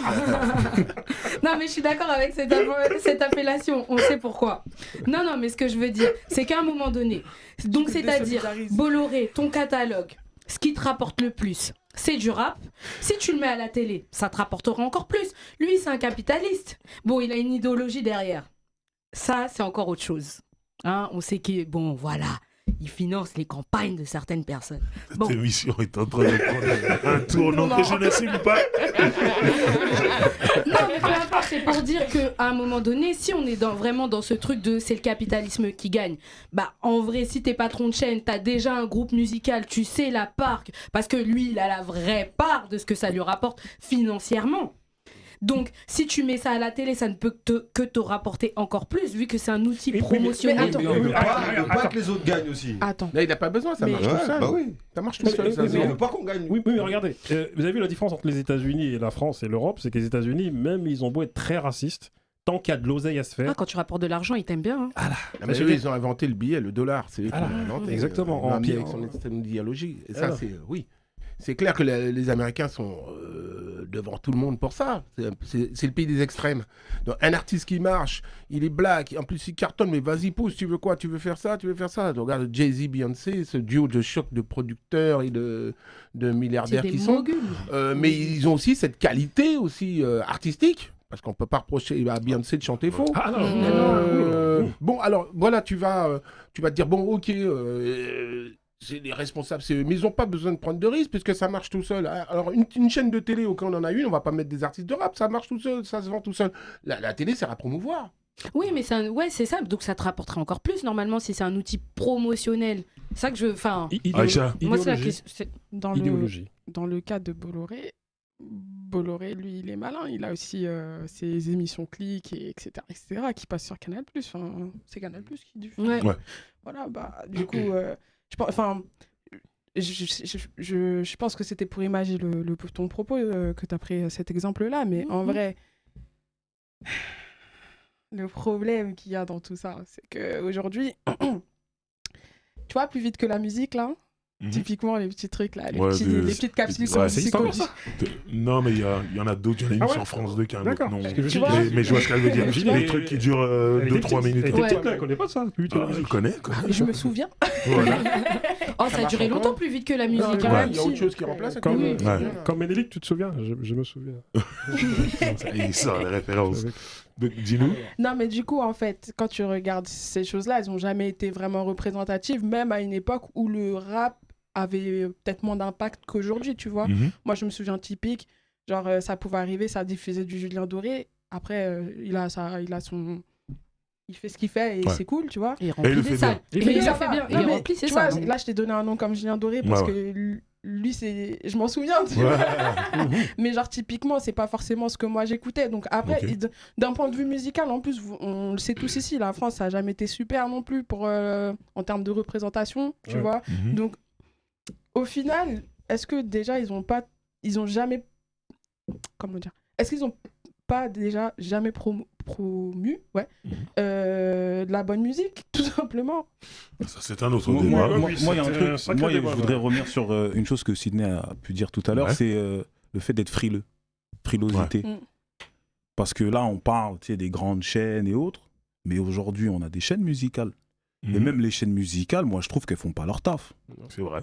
Non, mais je suis d'accord avec cette appellation. On sait pourquoi. Non, mais ce que je veux dire, c'est qu'à un moment donné, donc c'est-à-dire, Bolloré, ton catalogue, ce qui te rapporte le plus, c'est du rap. Si tu le mets à la télé, ça te rapportera encore plus. Lui, c'est un capitaliste. Bon, il a une idéologie derrière. Ça, c'est encore autre chose. Hein, on sait qu'il bon, voilà. Il finance les campagnes de certaines personnes. Bon. Cette émission est en train de prendre un tournant que je n'assume pas. Non, mais peu importe, c'est pour dire qu'à un moment donné, si on est vraiment dans ce truc de c'est le capitalisme qui gagne, bah en vrai, si t'es patron de chaîne, t'as déjà un groupe musical, tu sais la part, parce que lui, il a la vraie part de ce que ça lui rapporte financièrement. Donc, si tu mets ça à la télé, ça ne peut que te rapporter encore plus, vu que c'est un outil promotionnel. Mais on veut pas que les autres gagnent aussi. Attends. Là, il n'a pas besoin, ça marche tout seul. Bah oui. Ça marche tout seul. ça, mais- c'est- On veut pas qu'on gagne. Oui, mais regardez, vous avez vu la différence entre les États-Unis et la France et l'Europe, c'est que les États-Unis, même ils ont beau être très racistes, tant qu'il y a de l'oseille à se faire. Ah, quand tu rapportes de l'argent, ils t'aiment bien. Hein. Ah, mais eux, ils ont inventé le billet, le dollar. C'est eux qui Voilà. l'ont inventé. Exactement. L'ont En mis pire- avec son idéologie. Et ça, Alors. c'est... Oui. C'est clair que les Américains sont devant tout le monde pour ça. C'est le pays des extrêmes. Donc, un artiste qui marche, il est black, en plus il cartonne, mais vas-y pousse, tu veux quoi? Tu veux faire ça? Tu veux faire ça? Donc, regarde Jay-Z, Beyoncé, ce duo de choc de producteurs et de C'est milliardaires des qui sont. moguls. Mais ils ont aussi cette qualité aussi artistique. Parce qu'on ne peut pas reprocher à Beyoncé de chanter faux. Ah non, Bon, alors, voilà, tu vas te dire, bon, ok, c'est les responsables, c'est eux. Mais ils n'ont pas besoin de prendre de risques, puisque ça marche tout seul. Alors, une chaîne de télé, au cas où on en a une, on va pas mettre des artistes de rap, ça marche tout seul, ça se vend tout seul. La télé, c'est à promouvoir. Oui, mais c'est ça. Donc ça te rapporterait encore plus, normalement, si c'est un outil promotionnel. C'est ça que je... Enfin, Aïcha. moi, c'est la Idéologie. question... Idéologie. Dans le cas de Bolloré, lui, il est malin. Il a aussi ses émissions clics, et etc., qui passent sur Canal+. Enfin, c'est Canal+, qui diffuse. Ouais. Ouais. Voilà, bah, du coup, je pense que c'était pour imaginer ton propos que tu as pris cet exemple-là, mais en vrai, le problème qu'il y a dans tout ça, c'est qu'aujourd'hui, tu vois, plus vite que la musique, là, typiquement les petits trucs, là, les petites capsules Ouais, c'est psychologiques. Non, mais il y en a d'autres. Il y en a une Ah ouais sur France 2 qui a un autre D'accord. nom. Parce que je Tu dis- vois Mais je vois ce qu'elle veut dire. Tu vois, Les trucs qui durent Elle était 2-3 petite, minutes. Elle était Ouais. petite, là, elle connaît pas ça. Plus vite que la Ah, je musique. connais. Et je me souviens. Voilà. Oh, ça a marche duré encore longtemps plus vite que la musique. Non, hein. il y a autre chose qui remplace. Comme, avec le- Ouais. comme Ménélique, tu te souviens je me souviens. Il sort les références. Donc, dis-nous. Non, mais du coup, en fait, quand tu regardes ces choses-là, elles n'ont jamais été vraiment représentatives, même à une époque où le rap avait peut-être moins d'impact qu'aujourd'hui, tu vois. Moi, je me souviens typique, genre, ça pouvait arriver, ça diffusait du Julien Doré. Après, il fait ce qu'il fait et Ouais. c'est cool, tu vois. Il Et il remplit le des fait salles. bien. Mais il ça le fait bien. Non, Il mais remplit ses tu vois, salles. là, je t'ai donné un nom comme Julien Doré parce Ouais, que lui, c'est... Je m'en souviens, tu vois. Mais genre, typiquement, c'est pas forcément ce que moi j'écoutais. Donc après, Ok. d'un point de vue musical, en plus, on le sait tous ici, la France, ça n'a jamais été super non plus en termes de représentation, tu Ouais. vois. Donc, au final, est-ce que déjà, ils ont jamais... Comment dire? Est-ce qu'ils ont pas déjà jamais promu de la bonne musique, tout simplement? Ça, c'est un autre Moi, débat. il y a un c'était truc, un sacré moi, débat, je voudrais là. revenir sur une chose que Sydney a pu dire tout à l'heure, Ouais. c'est le fait d'être frileux, frilosité. Ouais. Parce que là, on parle des grandes chaînes et autres, mais aujourd'hui, on a des chaînes musicales. Et même les chaînes musicales, moi, je trouve qu'elles font pas leur taf. C'est vrai.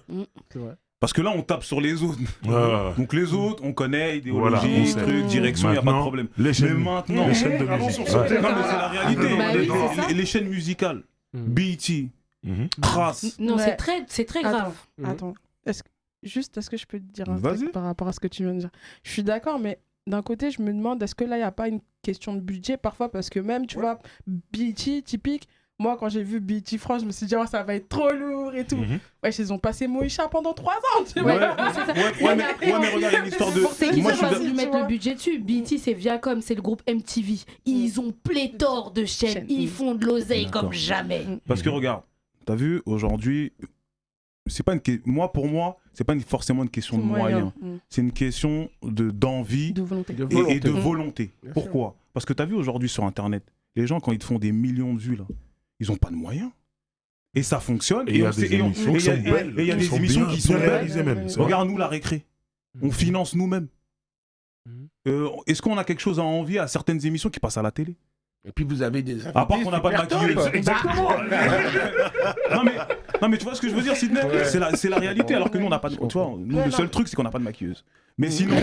C'est vrai. Parce que là, on tape sur les autres. Ouais. Donc les autres, on connaît, Voilà, idéologie, on sait. truc, direction, il n'y a pas de Maintenant, problème. Les Mais chaînes, maintenant, les chaînes de Allons musique. sur ce Ouais. terrain. non, mais c'est la réalité. Bah oui, c'est ça. Les chaînes musicales, BET, Trace. Non, Ouais. c'est très Attends. grave. Attends, est-ce que je peux te dire un Vas-y. truc par rapport à ce que tu viens de dire? Je suis d'accord, mais d'un côté, je me demande, est-ce que là, il n'y a pas une question de budget parfois? Parce que même, tu vois, BET, typique, moi, quand j'ai vu BET France, je me suis dit, oh, ça va être trop lourd et tout. Ouais, ils ont passé Moïcha pendant 3 ans, tu vois. Mais regarde l'histoire de. C'est qui Moi, ça je va suis lui mettre le budget dessus? BET, c'est Viacom, c'est le groupe MTV. Ils ont pléthore de chaînes. Ils font de l'oseille comme jamais. Parce que regarde, t'as vu, aujourd'hui, c'est pas moi, pour moi, c'est pas forcément une question de moyens. C'est une question d'envie De volonté. et de volonté. Pourquoi? Parce que t'as vu aujourd'hui sur Internet, les gens, quand ils te font des millions de vues, là, ils ont pas de moyens. Et ça fonctionne. Et il y a des émissions qui sont belles. Et il y a des émissions qui sont réalisées même. Regarde-nous la récré. On finance nous-mêmes. Est-ce qu'on a quelque chose à envier à certaines émissions qui passent à la télé? Et puis vous avez des à part qu'on n'a pas de maquilleuse. Exactement. non mais tu vois ce que je veux dire, Sidney? C'est la réalité, alors que nous on n'a pas de. Tu vois, nous le seul truc c'est qu'on n'a pas de maquilleuse. Mais sinon.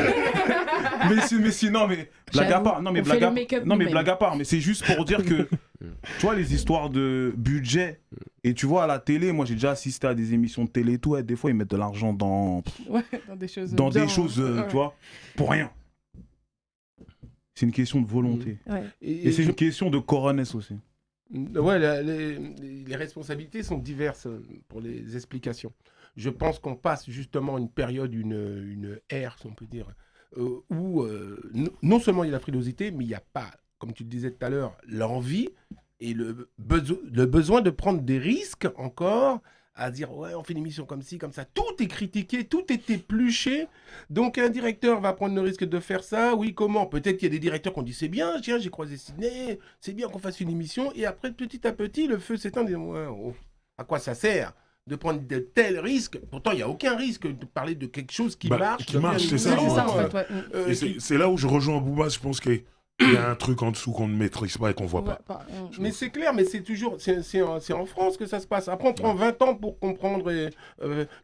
mais blague à part. Non mais blague à part. Mais c'est juste pour dire que tu vois les histoires de budget. Et tu vois à la télé, moi j'ai déjà assisté à des émissions de télé et tout. Et des fois ils mettent de l'argent dans des choses, tu vois, pour rien. C'est une question de volonté. Et c'est une question de coronesse aussi. Ouais, les responsabilités sont diverses pour les explications. Je pense qu'on passe justement une période, une ère, si on peut dire, où non seulement il y a la frilosité, mais il n'y a pas, comme tu le disais tout à l'heure, l'envie et le besoin de prendre des risques encore, à dire ouais on fait une émission comme ci, comme ça, tout est critiqué, tout est épluché, donc un directeur va prendre le risque de faire ça, oui comment, peut-être qu'il y a des directeurs qui ont dit c'est bien, tiens j'ai croisé Sidney, c'est bien qu'on fasse une émission, et après petit à petit le feu s'éteint, ouais, à quoi ça sert de prendre de tels risques? Pourtant il n'y a aucun risque de parler de quelque chose qui marche. Qui marche, c'est ça. C'est là où je rejoins Booba, je pense qu'il y a un truc en dessous qu'on ne maîtrise pas et qu'on ne voit pas. Mais c'est clair, mais c'est toujours, c'est en France que ça se passe. Après, on prend 20 ans pour comprendre.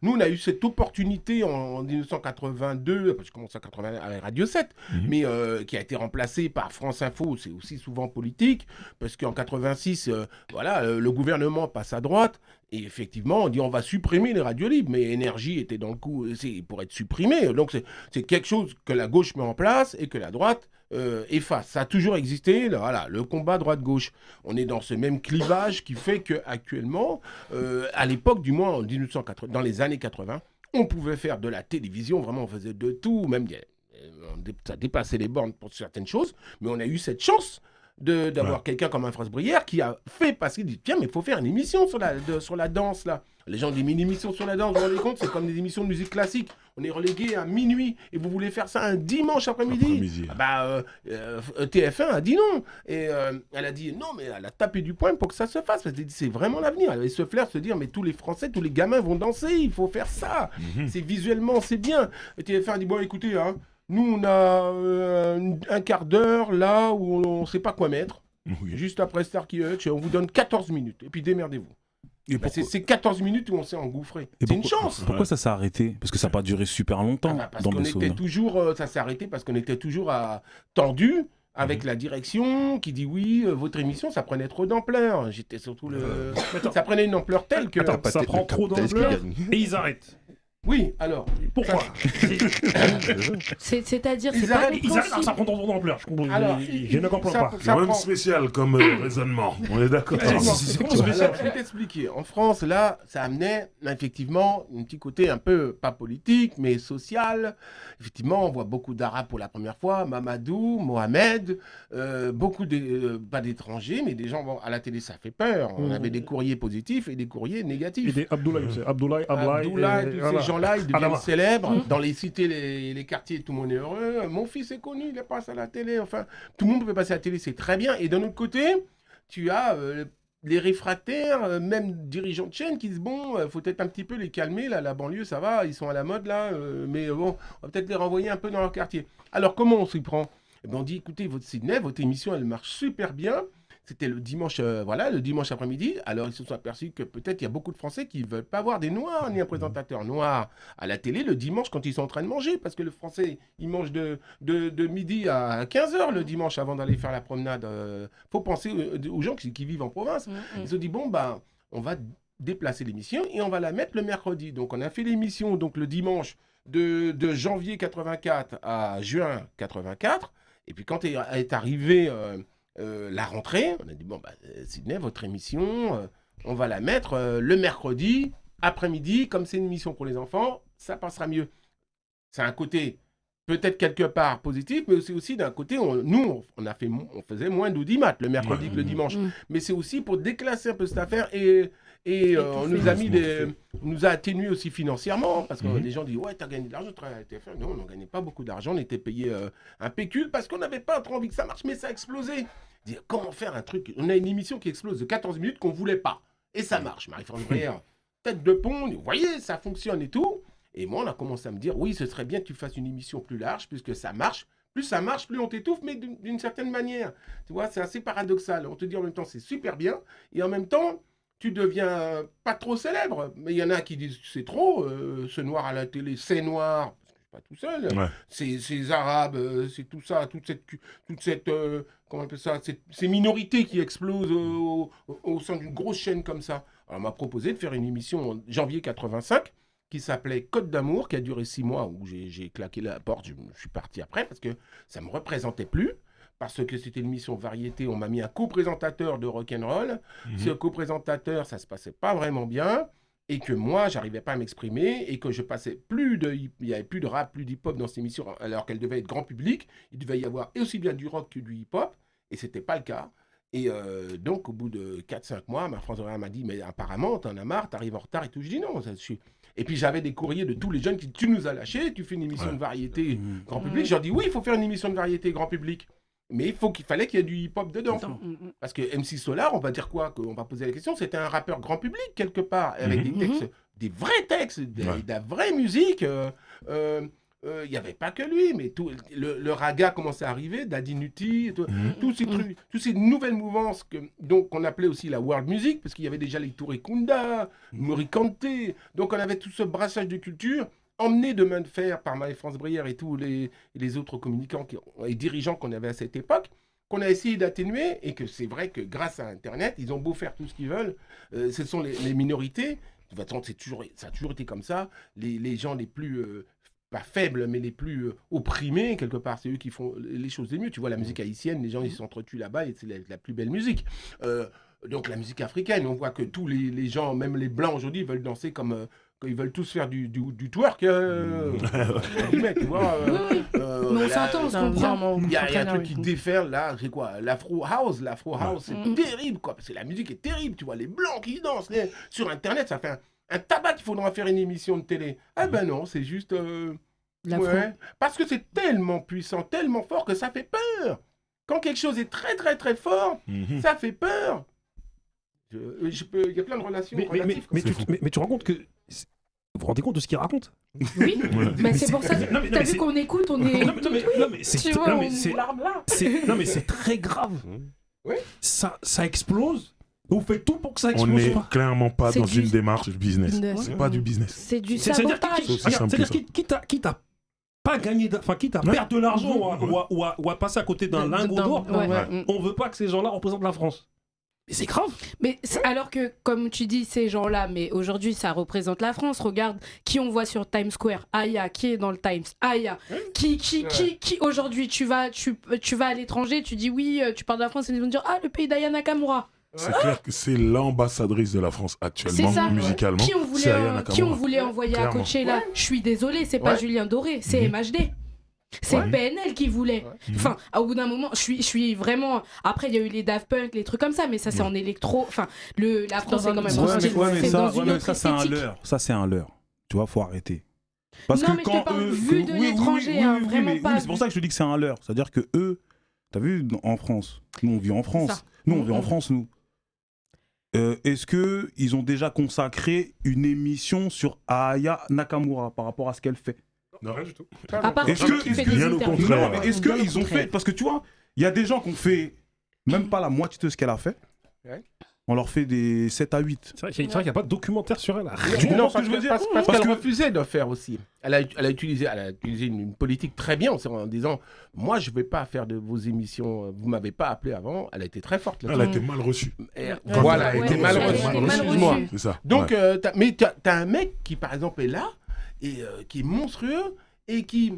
Nous, on a eu cette opportunité en 1982, je commence à 80 avec Radio 7, mais qui a été remplacée par France Info. C'est aussi souvent politique, parce qu'en 86, le gouvernement passe à droite. Et effectivement, on dit on va supprimer les radios libres, mais Énergie était dans le coup pour être supprimé. Donc c'est quelque chose que la gauche met en place et que la droite efface. Ça a toujours existé, voilà, le combat droite-gauche. On est dans ce même clivage qui fait qu'actuellement, à l'époque, du moins en 1980, dans les années 80, on pouvait faire de la télévision, vraiment on faisait de tout, même ça dépassait les bornes pour certaines choses, mais on a eu cette chance d'avoir quelqu'un comme un France Brière qui a fait passer, il dit tiens mais il faut faire une émission sur la danse là. Les gens disent une émission sur la danse, vous vous rendez compte, c'est comme des émissions de musique classique, on est relégué à minuit et vous voulez faire ça un dimanche après-midi. TF1 a dit non et elle a dit non mais elle a tapé du poing pour que ça se fasse, parce qu'elle dit c'est vraiment l'avenir, elle avait ce flair se dire mais tous les Français, tous les gamins vont danser, il faut faire ça, c'est visuellement c'est bien. Et TF1 a dit bon écoutez nous, on a un quart d'heure là où on ne sait pas quoi mettre. Juste après Starkey Hutch, on vous donne 14 minutes. Et puis démerdez-vous. C'est 14 minutes où on s'est engouffré. C'est une chance. Pourquoi ça s'est arrêté? Parce que ça n'a pas duré super longtemps. Parce qu'on était toujours, ça s'est arrêté parce qu'on était toujours tendu avec la direction qui dit oui, votre émission, ça prenait trop d'ampleur. J'étais surtout ça prenait une ampleur telle que... ça prend trop d'ampleur et ils arrêtent. Oui, alors, pourquoi? C'est-à-dire, ça prend trop d'ampleur. Je ne comprends pas. C'est même spécial comme raisonnement. On est d'accord. C'est spécial. Je vais t'expliquer. En France, là, ça amenait effectivement un petit côté un peu, pas politique, mais social. Effectivement, on voit beaucoup d'Arabes pour la première fois, Mamadou, Mohamed, beaucoup pas d'étrangers, mais des gens, à la télé, ça fait peur. On avait des courriers positifs et des courriers négatifs. Et des Abdoulaye, tous ces gens-là, ils deviennent célèbres. Dans les cités, les quartiers, tout le monde est heureux. Mon fils est connu, il passe à la télé. Enfin, tout le monde peut passer à la télé, c'est très bien. Et d'un autre côté, tu as les réfractaires, même dirigeants de chaîne qui disent bon, faut peut-être un petit peu les calmer. Là, la banlieue, ça va, ils sont à la mode là. Mais bon, on va peut-être les renvoyer un peu dans leur quartier. Alors, comment on s'y prend? On dit écoutez, votre Sidney, votre émission, elle marche super bien. C'était le dimanche, le dimanche après-midi. Alors, ils se sont aperçus que peut-être il y a beaucoup de Français qui ne veulent pas voir des Noirs, ni un présentateur noir à la télé le dimanche quand ils sont en train de manger. Parce que le Français, il mange de midi à 15h le dimanche avant d'aller faire la promenade. Faut penser aux gens qui vivent en province. Ils se sont dit, bon, on va déplacer l'émission et on va la mettre le mercredi. Donc, on a fait l'émission donc le dimanche de janvier 84 à juin 84. Et puis quand est arrivée la rentrée, on a dit, bon, Sydney, votre émission, on va la mettre le mercredi, après-midi, comme c'est une émission pour les enfants, ça passera mieux. C'est un côté peut-être quelque part positif, mais c'est aussi d'un côté, on faisait moins d'audimat le mercredi que le dimanche. Mais c'est aussi pour déclasser un peu cette affaire et on nous a atténué aussi financièrement, parce que les gens disent, ouais, t'as gagné de l'argent, tu as TF1. Non, on n'en gagnait pas beaucoup d'argent, on était payé un pécule parce qu'on n'avait pas trop envie que ça marche, mais ça a explosé. Dire, comment faire un truc? On a une émission qui explose de 14 minutes qu'on ne voulait pas. Et ça marche. Marie-France Brière, tête de pont, vous voyez, ça fonctionne et tout. Et moi, on a commencé à me dire, oui, ce serait bien que tu fasses une émission plus large, puisque ça marche. Plus ça marche, plus on t'étouffe, mais d'une certaine manière. Tu vois, c'est assez paradoxal. On te dit en même temps, c'est super bien, et en même temps, tu deviens pas trop célèbre. Mais il y en a qui disent, c'est trop, ce noir à la télé, c'est noir. Pas tout seul, ces arabes, c'est tout ça, toute cette comment on appelle ça, ces minorités qui explosent au sein d'une grosse chaîne comme ça. Alors on m'a proposé de faire une émission en janvier 85 qui s'appelait Côte d'amour, qui a duré 6 mois, où j'ai claqué la porte, je suis parti après parce que ça me représentait plus, parce que c'était une émission variété, on m'a mis un co-présentateur de rock'n'roll, ce co-présentateur, ça se passait pas vraiment bien, et que moi, j'arrivais pas à m'exprimer, et que je passais il y avait plus de rap, plus d'hip-hop dans cette émission, alors qu'elle devait être grand public, il devait y avoir aussi bien du rock que du hip-hop, et c'était pas le cas. Et donc, au bout de 4-5 mois, ma France m'a dit, mais apparemment, t'en as marre, t'arrives en retard, et tout. Je dis non, Et puis j'avais des courriers de tous les jeunes qui disent, tu nous as lâchés, tu fais une émission de variété grand public. Je leur dis, oui, il faut faire une émission de variété grand public. Mais il fallait qu'il y ait du hip-hop dedans. Parce que MC Solar, on va dire quoi? On va poser la question, c'était un rappeur grand public quelque part, avec des textes, des vrais textes, de la vraie musique. Il n'y avait pas que lui, mais tout, le raga commençait à arriver, Daddy Nuti, tous ces trucs, toutes ces nouvelles mouvances qu'on appelait aussi la world music, parce qu'il y avait déjà les Touré Kunda, Morikante. Donc on avait tout ce brassage de culture emmené de main de fer par Marie-France Brière et tous les autres communicants et dirigeants qu'on avait à cette époque, qu'on a essayé d'atténuer, et que c'est vrai que grâce à Internet, ils ont beau faire tout ce qu'ils veulent, ce sont les minorités, de toute façon, ça a toujours été comme ça, les gens les plus, pas faibles, mais les plus opprimés, quelque part, c'est eux qui font les choses les mieux. Tu vois, la musique haïtienne, les gens, ils s'entretuent là-bas, et c'est la plus belle musique. Donc la musique africaine, on voit que tous les gens, même les blancs aujourd'hui, veulent danser comme... ils veulent tous faire du twerk, tu vois. Mais on s'entend, on se comprend. Il y a un truc qui déferle là, c'est quoi? L'afro house, c'est terrible, quoi. Parce que la musique est terrible, tu vois, les blancs qui dansent sur Internet, ça fait un tabac qu'il faudra faire une émission de télé. Ah ben non, c'est juste... parce que c'est tellement puissant, tellement fort que ça fait peur. Quand quelque chose est très très très fort, ça fait peur. Il y a plein de relations relatives. Mais tu rends compte que... Vous vous rendez compte de ce qu'il raconte? Oui, mais c'est pour ça que t'as vu qu'on écoute, on est... Non mais c'est très grave. Oui. Ça explose. Vous faites tout pour que ça explose. On n'est clairement pas dans une démarche business. C'est pas du business. C'est du sabotage. C'est-à-dire quitte à pas gagner, quitte à perdre de l'argent ou à passer à côté d'un lingot d'or, on veut pas que ces gens-là représentent la France. Mais c'est grave. Mais alors que, comme tu dis, ces gens-là, mais aujourd'hui, ça représente la France. Regarde qui on voit sur Times Square. Aya, qui est dans le Times. Aya, qui aujourd'hui, tu vas à l'étranger, tu dis oui, tu parles de la France, et ils vont dire ah, le pays d'Aya Nakamura. C'est clair que c'est l'ambassadrice de la France actuellement, musicalement. Qui on voulait envoyer à Coachella. Je suis désolée, c'est pas Julien Doré, c'est MHD. C'est PNL qui voulait. Enfin, au bout d'un moment, je suis vraiment. Après, il y a eu les Daft Punk, les trucs comme ça, mais ça, c'est en électro. Enfin, la France, c'est quand même. Ça, c'est un leurre. Ça, c'est un leurre. Tu vois, faut arrêter. Parce non, que mais quand je te parle vu de l'étranger, vraiment pas. C'est pour ça que je te dis que c'est un leurre. C'est-à-dire que eux, t'as vu, en France, nous, on vit en France. Nous, on vit en France, nous. Est-ce qu'ils ont déjà consacré une émission sur Aya Nakamura par rapport à ce qu'elle fait? Non, rien du tout. À part est-ce qu'ils ont fait... Parce que tu vois, il y a des gens qui ont fait même pas la moitié de ce qu'elle a fait. On leur fait des 7 à 8. C'est vrai qu'il n'y a pas de documentaire sur elle. Non, parce qu'elle refusait de faire aussi. Elle a utilisé une politique très bien en disant moi, je ne vais pas faire de vos émissions. Vous ne m'avez pas appelé avant. Elle a été très forte là-dessus. Elle a été mal reçue. Voilà, elle a été mal reçue. C'est ça. Donc, mais tu as un mec qui, par exemple, est là et qui est monstrueux et qui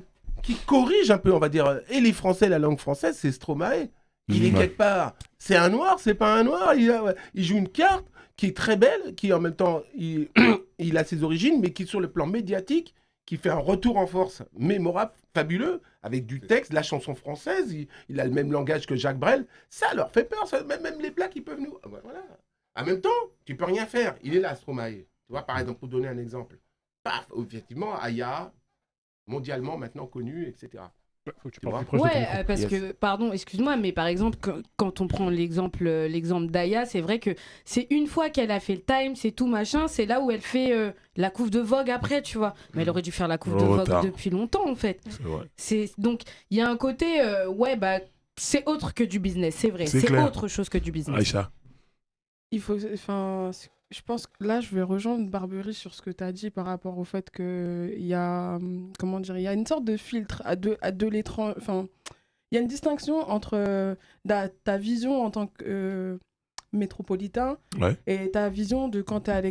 corrige un peu, on va dire, et les Français, la langue française, c'est Stromae. Il est quelque part, c'est un noir, c'est pas un noir, il joue une carte qui est très belle, qui en même temps, il a ses origines, mais qui sur le plan médiatique, qui fait un retour en force mémorable, fabuleux, avec du texte, de la chanson française, il a le même langage que Jacques Brel, ça leur fait peur, ça, même les Blacks, ils peuvent nous... Voilà. En même temps, tu peux rien faire, il est là, Stromae. Tu vois, par exemple, pour donner un exemple, paf, effectivement, Aya, mondialement maintenant connu, etc. Faut que tu parles plus proche de ton micro. Parce que, pardon, excuse-moi, mais par exemple, quand on prend l'exemple d'Aya, c'est vrai que c'est une fois qu'elle a fait le time, c'est tout machin, c'est là où elle fait la couve de Vogue après, tu vois. Mais elle aurait dû faire la couve de Vogue depuis longtemps, en fait. C'est vrai. Donc, il y a un côté, c'est autre que du business, c'est vrai. C'est autre chose que du business. Aïcha. Je pense que là, je vais rejoindre Barbery sur ce que tu as dit par rapport au fait qu'il y a, il y a une sorte de filtre à deux l'étrange. Enfin, il y a une distinction entre ta vision en tant que métropolitain et ta vision de quand tu es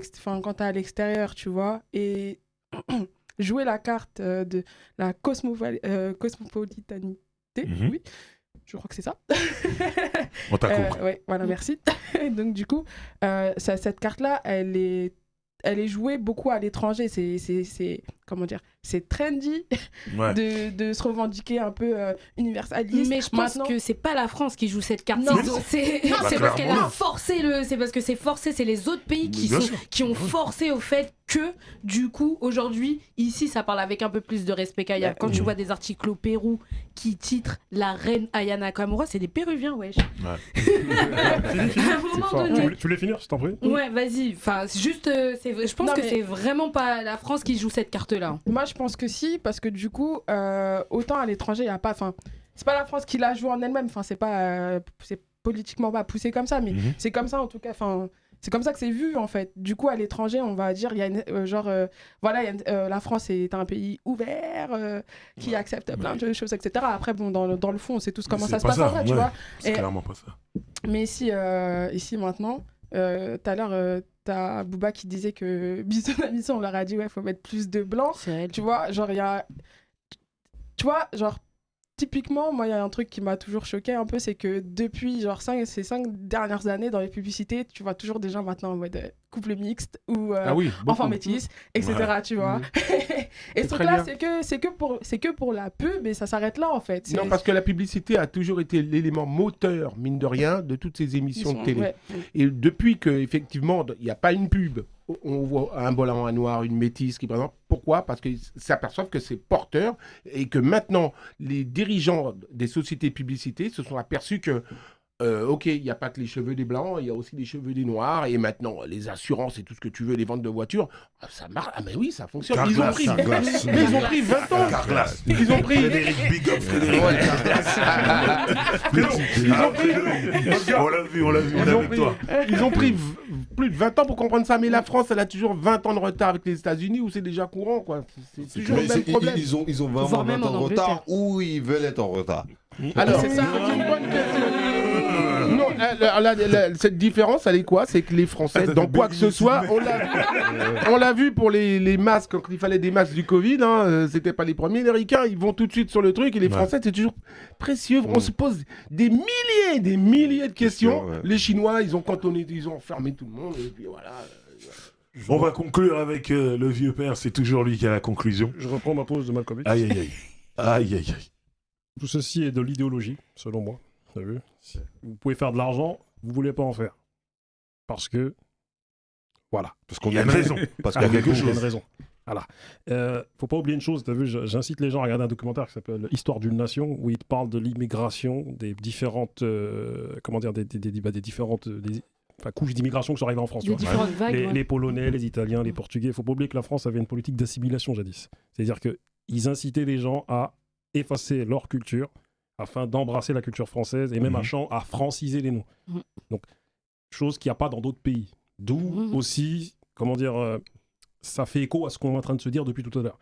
à l'extérieur, tu vois. Et jouer la carte de la cosmopolitanité, oui. Je crois que c'est ça. On t'a compris. Ouais, voilà, merci. Donc, du coup, cette carte-là, elle est jouée beaucoup à l'étranger. C'est trendy de se revendiquer un peu universaliste. Mais je pense que c'est pas la France qui joue cette carte. Non, c'est parce qu'elle a forcé c'est parce que c'est forcé. C'est les autres pays qui ont forcé au fait que, du coup, aujourd'hui, ici, ça parle avec un peu plus de respect qu'ailleurs. Quand tu vois des articles au Pérou qui titrent la reine Aya Nakamura, c'est des Péruviens, wesh. Tu voulais finir, je t'en prie. Ouais, vas-y. Enfin, juste, je pense que c'est vraiment pas la France qui joue cette carte-là. Moi, je pense que si, parce que du coup, autant à l'étranger, il n'y a pas. Enfin, c'est pas la France qui la joue en elle-même. Enfin, c'est politiquement pas poussé comme ça, mais c'est comme ça en tout cas. Enfin, c'est comme ça que c'est vu en fait. Du coup, à l'étranger, on va dire, il y a la France est un pays ouvert qui accepte plein de choses, etc. Après, bon, dans le fond, on sait tous comment ça se passe en vrai, tu vois. C'est clairement pas ça. Mais ici maintenant, tout à l'heure, t'as Booba qui disait que Bisous la mission, on leur a dit ouais, faut mettre plus de blanc. Tu vois, genre il y a, tu vois, genre typiquement, moi il y a un truc qui m'a toujours choqué un peu, c'est que depuis genre ces 5 dernières années dans les publicités, tu vois toujours des gens maintenant en mode couple mixte ou enfant métis, etc. Tu vois. Et ce truc-là, c'est que pour la pub et ça s'arrête là en fait. Non, parce que la publicité a toujours été l'élément moteur, mine de rien, de toutes ces émissions de télé. Et depuis qu'effectivement, il n'y a pas une pub, on voit un blanc, un noir, une métisse qui présente. Pourquoi ? Parce qu'ils s'aperçoivent que c'est porteur et que maintenant, les dirigeants des sociétés de publicité se sont aperçus que ok, il n'y a pas que les cheveux des blancs, il y a aussi les cheveux des noirs, et maintenant les assurances et tout ce que tu veux, les ventes de voitures, ça marche. Ah, mais oui, ça fonctionne. Ils ont pris 20 ans. Carglass. Ils ont pris. Frédéric, big up Frédéric. On l'a vu, on est avec toi. Ils ont pris plus de 20 ans pour comprendre ça, mais la France, elle a toujours 20 ans de retard avec les États-Unis où c'est déjà courant, quoi. C'est toujours le même problème. Ils ont vraiment 20 ans de retard ou ils veulent être en retard. Alors, c'est une bonne question. Non, cette différence, elle est quoi ? C'est que les Français, dans quoi que ce soit, on l'a vu pour les masques, quand il fallait des masques du Covid, c'était pas les premiers. Les Ricains, ils vont tout de suite sur le truc, et les Français, c'est toujours précieux. On se pose des milliers de questions. Les Chinois, ils ont cantonné, ils ont enfermé tout le monde, et puis voilà. On va conclure avec le vieux père, c'est toujours lui qui a la conclusion. Je reprends ma pause de Malcolm X. Aïe. Tout ceci est de l'idéologie, selon moi. Vous avez vu ? Vous pouvez faire de l'argent, vous voulez pas en faire. Parce que... Voilà. Parce qu'il y a une raison. Parce qu'il y a quelque chose. Il y a une raison. Voilà. Faut pas oublier une chose, t'as vu, j'incite les gens à regarder un documentaire qui s'appelle Histoire d'une nation, où il parle de l'immigration, des différentes... des différentes... couches d'immigration qui sont arrivées en France. Différentes vagues, les Polonais, les Italiens, les Portugais. Il faut pas oublier que la France avait une politique d'assimilation jadis. C'est-à-dire qu'ils incitaient les gens à effacer leur culture afin d'embrasser la culture française et même à franciser les noms. Donc, chose qu'il n'y a pas dans d'autres pays. D'où aussi, ça fait écho à ce qu'on est en train de se dire depuis tout à l'heure.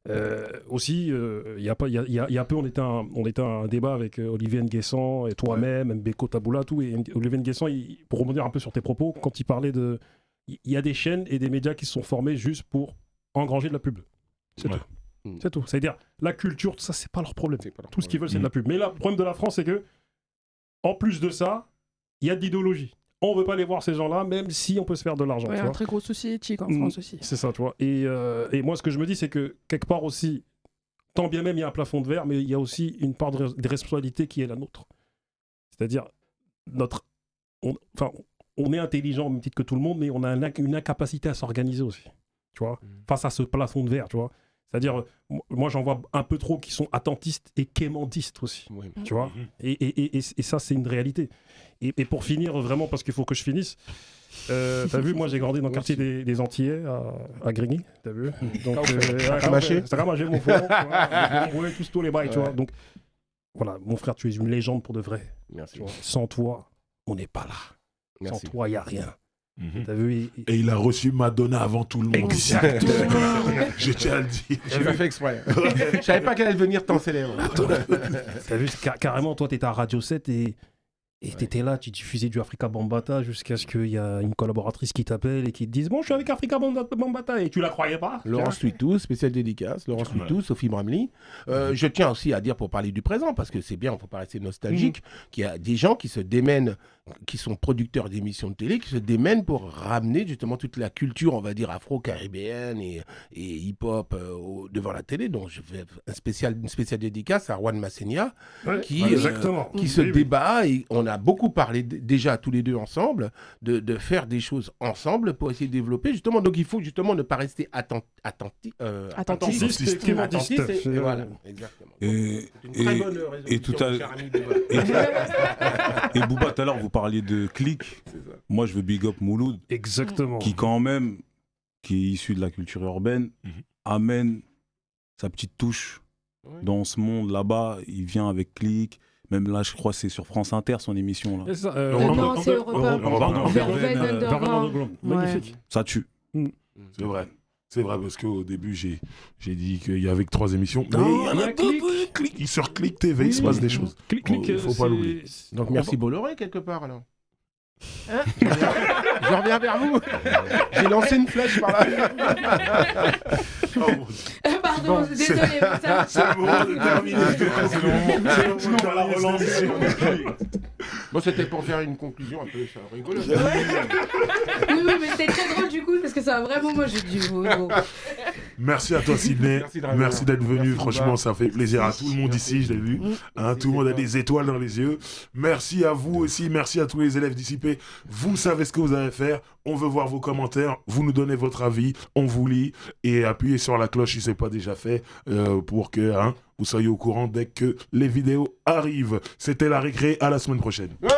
Il y a peu, on était un débat avec Olivier Nguessan et toi-même, Mbeko Taboula, tout. Et Olivier Nguessan, pour rebondir un peu sur tes propos, quand il parlait de... Il y a des chaînes et des médias qui se sont formés juste pour engranger de la pub. C'est Ouais. tout. C'est tout. C'est-à-dire, la culture, ça, c'est pas leur problème. C'est pas leur Tout ce qu'ils veulent, c'est de Mhm. la pub. Mais là, le problème de la France, c'est que, en plus de ça, il y a de l'idéologie. On veut pas aller voir ces gens-là, même si on peut se faire de l'argent. Ouais, tu un vois. très gros souci éthique en Mm. France aussi. C'est ça, tu vois. Et moi, ce que je me dis, c'est que, quelque part aussi, tant bien même il y a un plafond de verre, mais il y a aussi une part de responsabilité qui est la nôtre. C'est-à-dire, on est intelligent au même titre que tout le monde, mais on a une incapacité à s'organiser aussi, tu vois, face à ce plafond de verre, tu vois. C'est-à-dire, moi, j'en vois un peu trop qui sont attentistes et quémandistes aussi, Oui. tu vois. Et ça, c'est une réalité. Et pour finir, vraiment, parce qu'il faut que je finisse, t'as vu, moi, j'ai grandi dans le quartier des Antillais, à Grigny, t'as vu. Donc, Ramaché. ça ramaché, mon frère. Ouais, tous les bails, tu vois. Donc, voilà, mon frère, tu es une légende pour de vrai. Merci. Tu vois. Sans toi, on n'est pas là. Merci. Sans toi, il n'y a rien. Mhm. T'as vu Et il a reçu Madonna avant tout le monde. Exactement. Je tiens à le dire. J'ai pas fait exprès. Je savais pas qu'elle allait devenir tant célèbre. T'as vu, carrément, toi, t'étais à Radio 7 et t'étais là, tu diffusais du Africa Bambaataa jusqu'à ce qu'il y a une collaboratrice qui t'appelle et qui te dise bon, je suis avec Africa Bambaataa et tu la croyais pas. Laurence Tuitou, spéciale dédicace. Laurence Tuitou, Sophie Bramley. Je tiens aussi à dire, pour parler du présent, parce que c'est bien, il ne faut pas rester nostalgique, qu'il y a des gens qui se démènent, qui sont producteurs d'émissions de télé, qui se démènent pour ramener justement toute la culture, on va dire, afro-caribéenne et hip-hop devant la télé. Donc, je fais une spéciale dédicace à Juan Massenia, Ouais, qui, exactement. qui se Oui, oui. débat, et on a beaucoup parlé déjà tous les deux ensemble de faire des choses ensemble pour essayer de développer justement. Donc il faut justement ne pas rester attentiste Attentiste et clémentiste. et voilà, exactement. Et, C'est une très et- bonne et tout résolution, à- mon cher ami Bouba. et Bouba, tout à l'heure, vous parliez de clic. C'est ça. Moi, je veux big up Mouloud, Exactement. qui quand même, qui est issu de la culture urbaine, amène sa petite touche Ouais. dans ce monde là-bas. Il vient avec clic. Même là, je crois que c'est sur France Inter, son émission. Là. Et ça, non, c'est Europe un. Verveine Underground. Magnifique. Ça tue. C'est vrai. C'est vrai, parce qu'au début, j'ai dit qu'il y avait que 3 émissions. Mais Non, il y en a il y a Click. d'autres. Click. Sur Click TV, il se passe des choses. Clic, Oh, il faut pas l'oublier. Donc merci Bolloré quelque part alors. Hein je reviens vers vous. J'ai lancé une flèche par là. Pardon, c'est- désolé. C'est le moment de terminer. C'est le moment de la relance. Bon, c'était pour faire une conclusion un peu rigolote. Oui, mais c'était très drôle du coup parce que ça a vraiment, moi j'ai du bon. Merci à toi, Sydney. Merci de revenir. Merci d'être venu. Merci, Franchement, Bouba. ça fait plaisir à tout le monde ici, je l'ai vu. Hein, tout le monde a des étoiles dans les yeux. Merci à vous aussi. Merci à tous les élèves dissipés. Vous savez ce que vous allez faire. On veut voir vos commentaires. Vous nous donnez votre avis. On vous lit. Et appuyez sur la cloche si ce n'est pas déjà fait pour que vous soyez au courant dès que les vidéos arrivent. C'était la récré. À la semaine prochaine. Ouais.